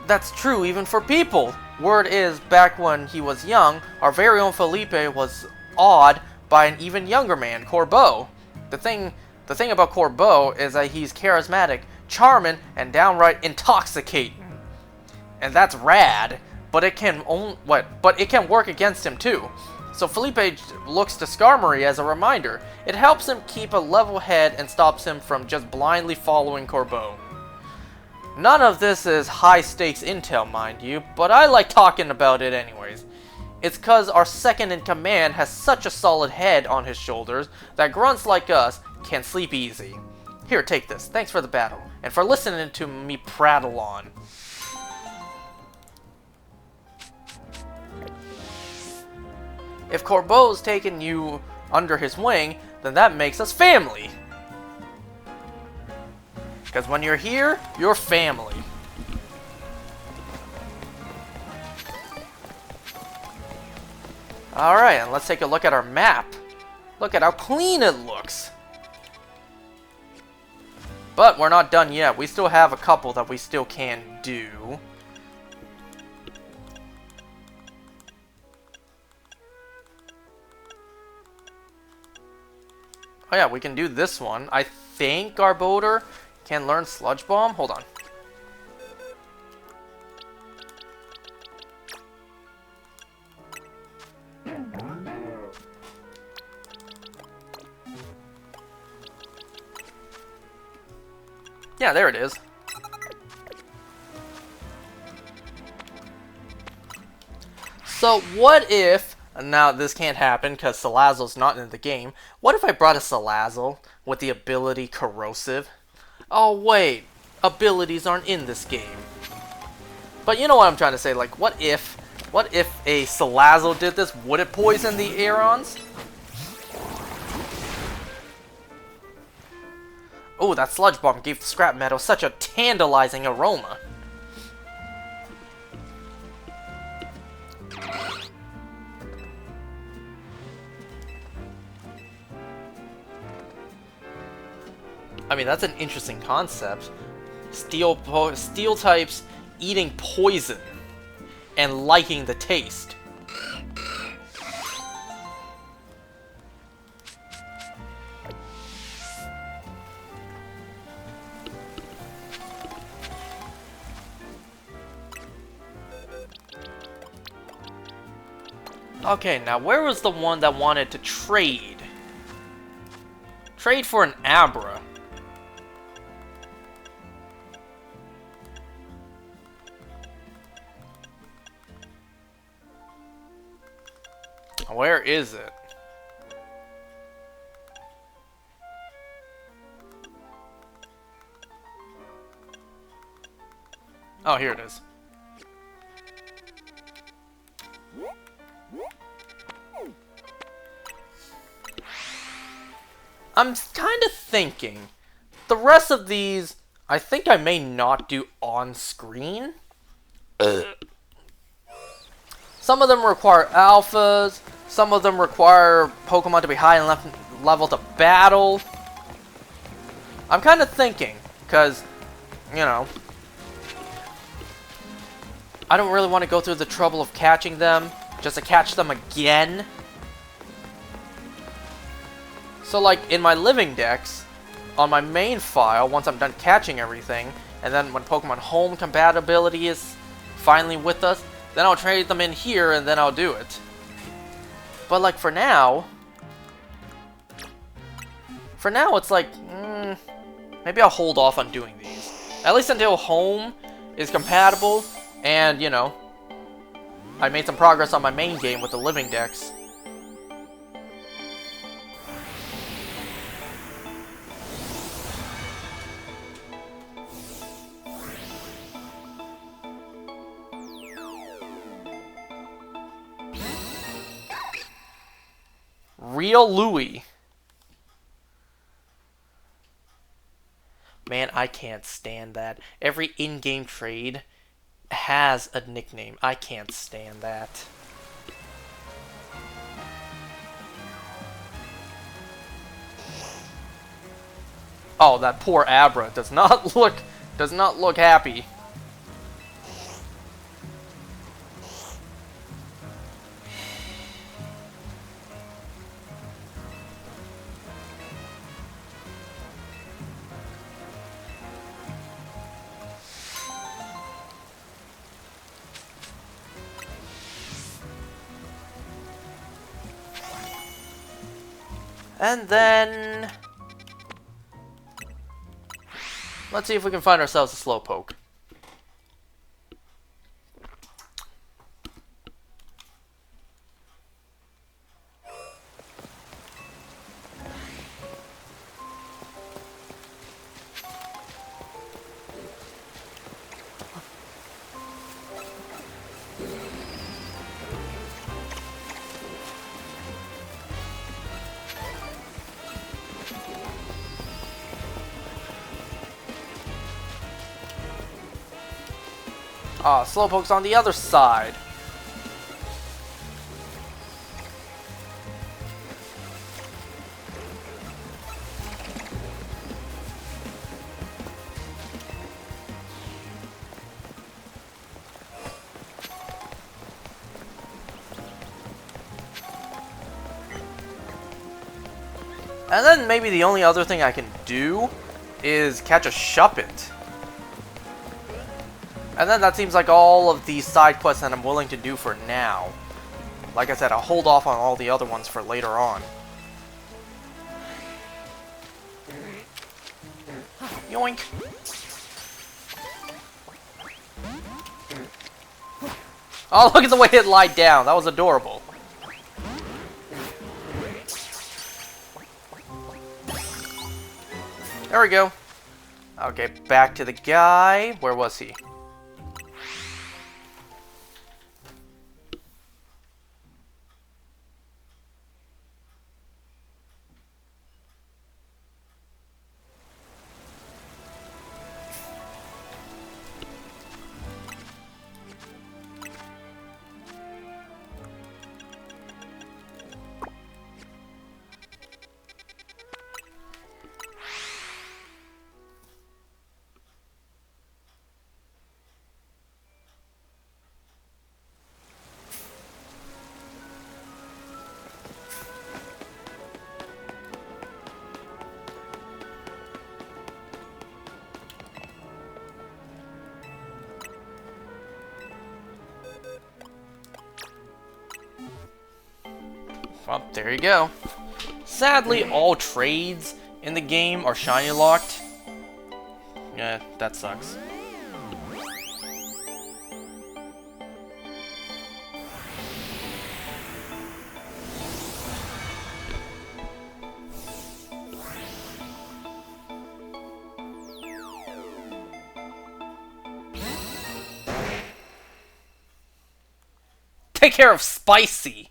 that's true even for people. Word is, back when he was young, our very own Felipe was awed by an even younger man, Corbeau. The thing about Corbeau is that he's charismatic, charming, and downright intoxicating. And that's rad, but it can work against him too. So Felipe looks to Skarmory as a reminder. It helps him keep a level head and stops him from just blindly following Corbeau. None of this is high-stakes intel, mind you, but I like talking about it anyways. It's cause our second-in-command has such a solid head on his shoulders that grunts like us can sleep easy. Here, take this. Thanks for the battle, and for listening to me prattle on. If Corbeau's taken you under his wing, then that makes us family. Because when you're here, you're family. Alright, and let's take a look at our map. Look at how clean it looks. But we're not done yet. We still have a couple that we still can do. Oh yeah, we can do this one. I think Garbodor can learn Sludge Bomb? Hold on. Yeah, there it is. So what if, now this can't happen because Salazzle's not in the game, what if I brought a Salazzle with the ability Corrosive? Oh wait, abilities aren't in this game. But you know what I'm trying to say, like what if a Salazzle did this, would it poison the Aerons? Oh, that sludge bomb gave the scrap metal such a tantalizing aroma. I mean, that's an interesting concept. Steel types eating poison and liking the taste. Okay, now where was the one that wanted to trade? Trade for an Abra. Where is it? Oh, here it is. I'm kind of thinking, the rest of these, I think I may not do on screen. Some of them require alphas, some of them require Pokemon to be high enough level to battle. I'm kind of thinking, because, you know, I don't really want to go through the trouble of catching them, just to catch them again. So, like, in my living dex, on my main file, once I'm done catching everything, and then when Pokemon Home compatibility is finally with us, then I'll trade them in here, and then I'll do it. But, like, for now, it's like, maybe I'll hold off on doing these. At least until Home is compatible, and, you know, I made some progress on my main game with the living dex. Real Louie. Man, I can't stand that. Every in-game trade has a nickname. I can't stand that. Oh, that poor Abra does not look happy. And then let's see if we can find ourselves a Slowpoke. Ah, Slowpoke's on the other side. And then maybe the only other thing I can do is catch a Shuppet. And then that seems like all of the side quests that I'm willing to do for now. Like I said, I'll hold off on all the other ones for later on. Yoink! Oh, look at the way it lied down. That was adorable. There we go. Okay, back to the guy. Where was he? Well, there you go. Sadly, all trades in the game are shiny locked. Yeah, that sucks. Take care of Spicy.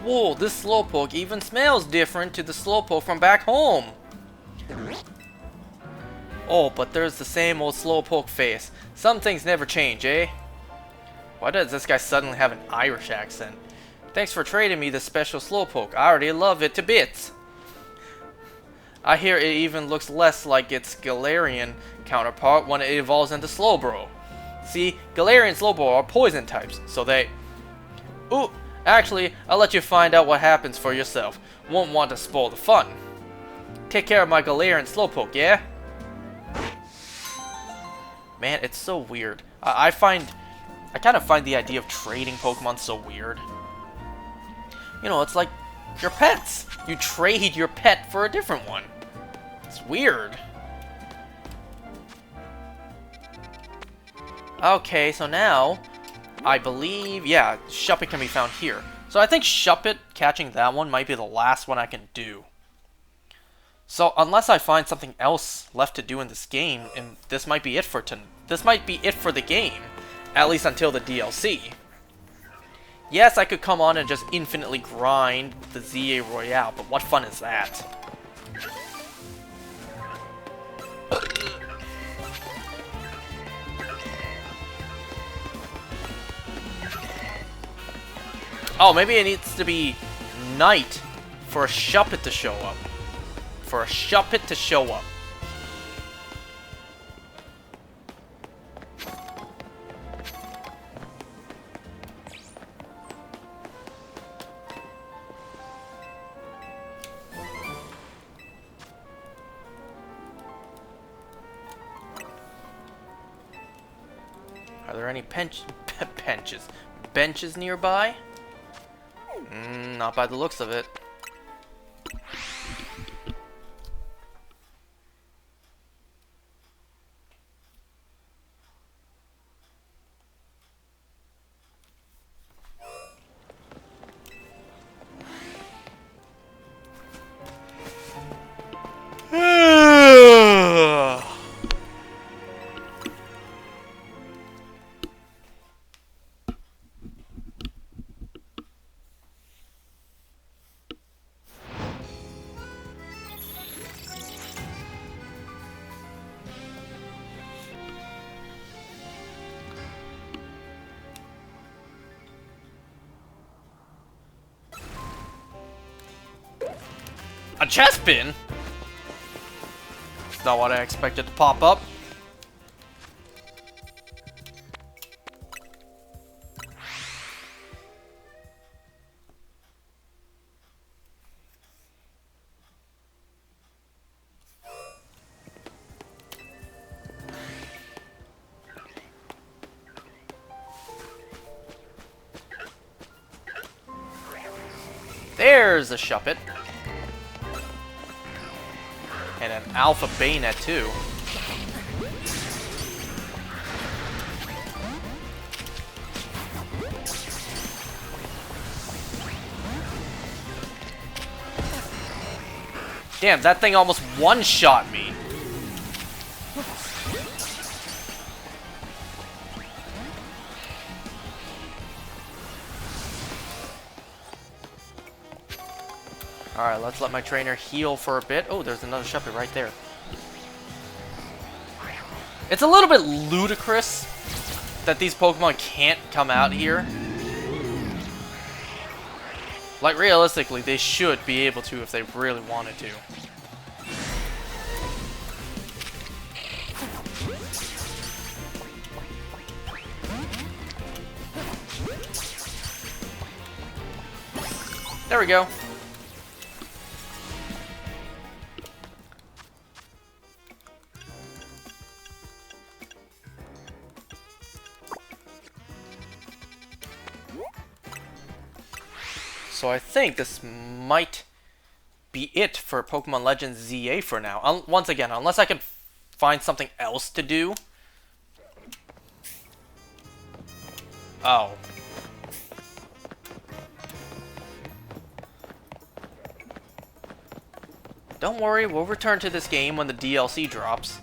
Whoa, this Slowpoke even smells different to the Slowpoke from back home. Oh, but there's the same old Slowpoke face. Some things never change, eh? Why does this guy suddenly have an Irish accent? Thanks for trading me this special Slowpoke. I already love it to bits. I hear it even looks less like its Galarian counterpart when it evolves into Slowbro. See, Galarian and Slowbro are poison types, so they... Ooh, actually, I'll let you find out what happens for yourself. Won't want to spoil the fun. Take care of my Galarian Slowpoke, yeah? Man, it's so weird. I kind of find the idea of trading Pokemon so weird. You know, it's like your pets. You trade your pet for a different one. It's weird. Okay, so now, I believe, yeah, Shuppet can be found here. So I think Shuppet, catching that one, might be the last one I can do. So unless I find something else left to do in this game, and this might be it for the game, at least until the DLC. Yes, I could come on and just infinitely grind the ZA Royale, but what fun is that? Oh, maybe it needs to be night for a Shuppet to show up. For a Shuppet to show up. Are there any benches nearby? Not by the looks of it. A chest pin? That's not what I expected to pop up. There's a Shuppet. And an Alpha Bayonet, too. Damn, that thing almost one-shot me. Alright, let's let my trainer heal for a bit. Oh, there's another Shuppet right there. It's a little bit ludicrous that these Pokemon can't come out here. Like, realistically, they should be able to if they really wanted to. There we go. So I think this might be it for Pokemon Legends ZA for now. Once again, unless I can find something else to do. Oh. Don't worry, we'll return to this game when the DLC drops.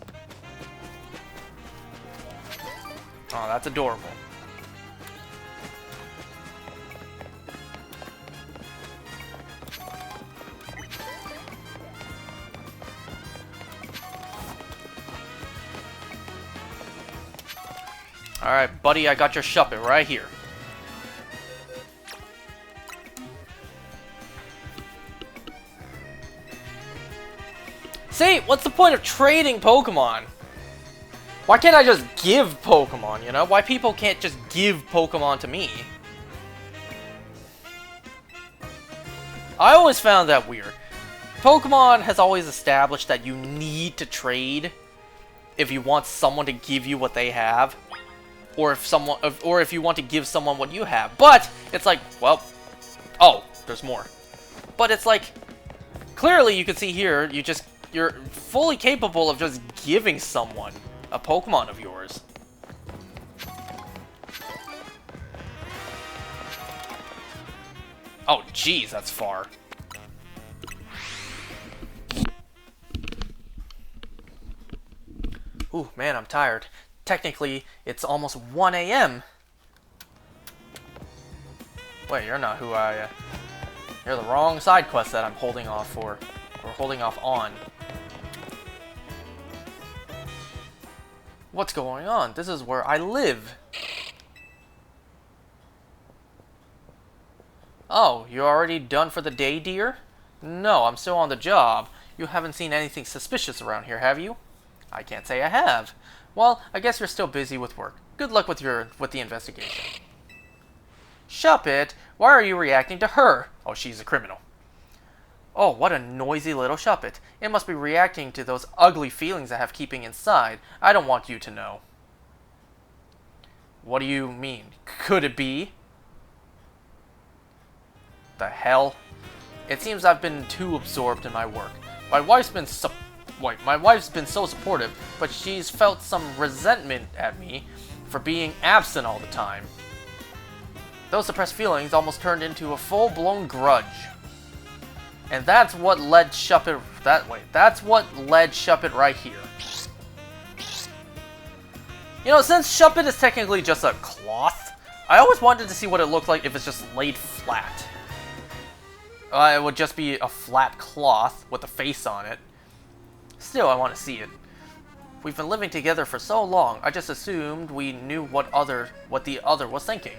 Oh, that's adorable. Alright, buddy, I got your Shuppet right here. See, what's the point of trading Pokemon? Why can't I just give Pokemon, you know? Why people can't just give Pokemon to me? I always found that weird. Pokemon has always established that you need to trade if you want someone to give you what they have. Or if you want to give someone what you have. But it's like, well, oh, there's more. But it's like, clearly you can see here, you're fully capable of just giving someone a Pokemon of yours. Oh, jeez, that's far. Ooh, man, I'm tired. Technically, it's almost 1 a.m. Wait, you're not who I... You're the wrong side quest that I'm holding off for. Or holding off on. What's going on? This is where I live. Oh, you already done for the day, dear? No, I'm still on the job. You haven't seen anything suspicious around here, have you? I can't say I have. Well, I guess you're still busy with work. Good luck with the investigation. Shuppet, why are you reacting to her? Oh, she's a criminal. Oh, what a noisy little Shuppet. It must be reacting to those ugly feelings I have keeping inside. I don't want you to know. What do you mean? Could it be? The hell? It seems I've been too absorbed in my work. My wife's been so supportive, but she's felt some resentment at me for being absent all the time. Those suppressed feelings almost turned into a full-blown grudge. And that's what led Shuppet that way. That's what led Shuppet right here. You know, since Shuppet is technically just a cloth, I always wanted to see what it looked like if it's just laid flat. It would just be a flat cloth with a face on it. Still, I want to see it. We've been living together for so long, I just assumed we knew what the other was thinking.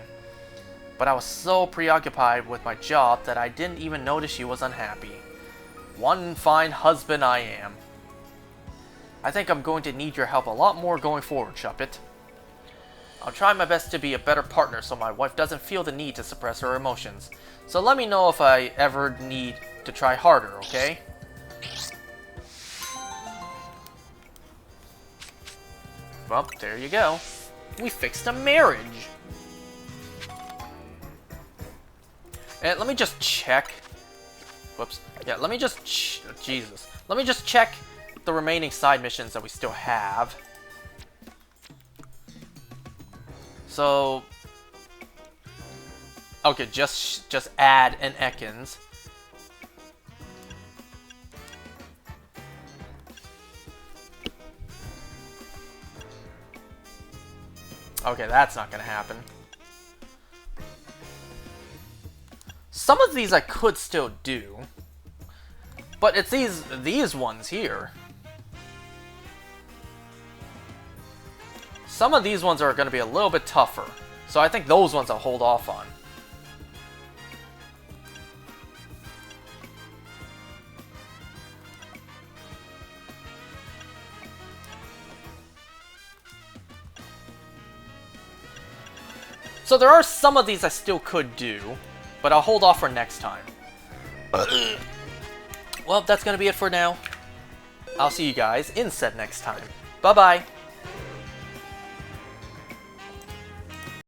But I was so preoccupied with my job that I didn't even notice she was unhappy. One fine husband I am. I think I'm going to need your help a lot more going forward, Shuppet. I'll try my best to be a better partner so my wife doesn't feel the need to suppress her emotions. So let me know if I ever need to try harder, okay? Well, there you go. We fixed a marriage. And let me just check. Whoops. Yeah, let me just... Jesus. Let me just check the remaining side missions that we still have. So... Okay, just add an Ekans. Okay, that's not gonna happen. Some of these I could still do, but it's these ones here. Some of these ones are going to be a little bit tougher, so I think those ones I'll hold off on. So there are some of these I still could do, but I'll hold off for next time. Well, that's going to be it for now. I'll see you guys in said next time. Bye-bye.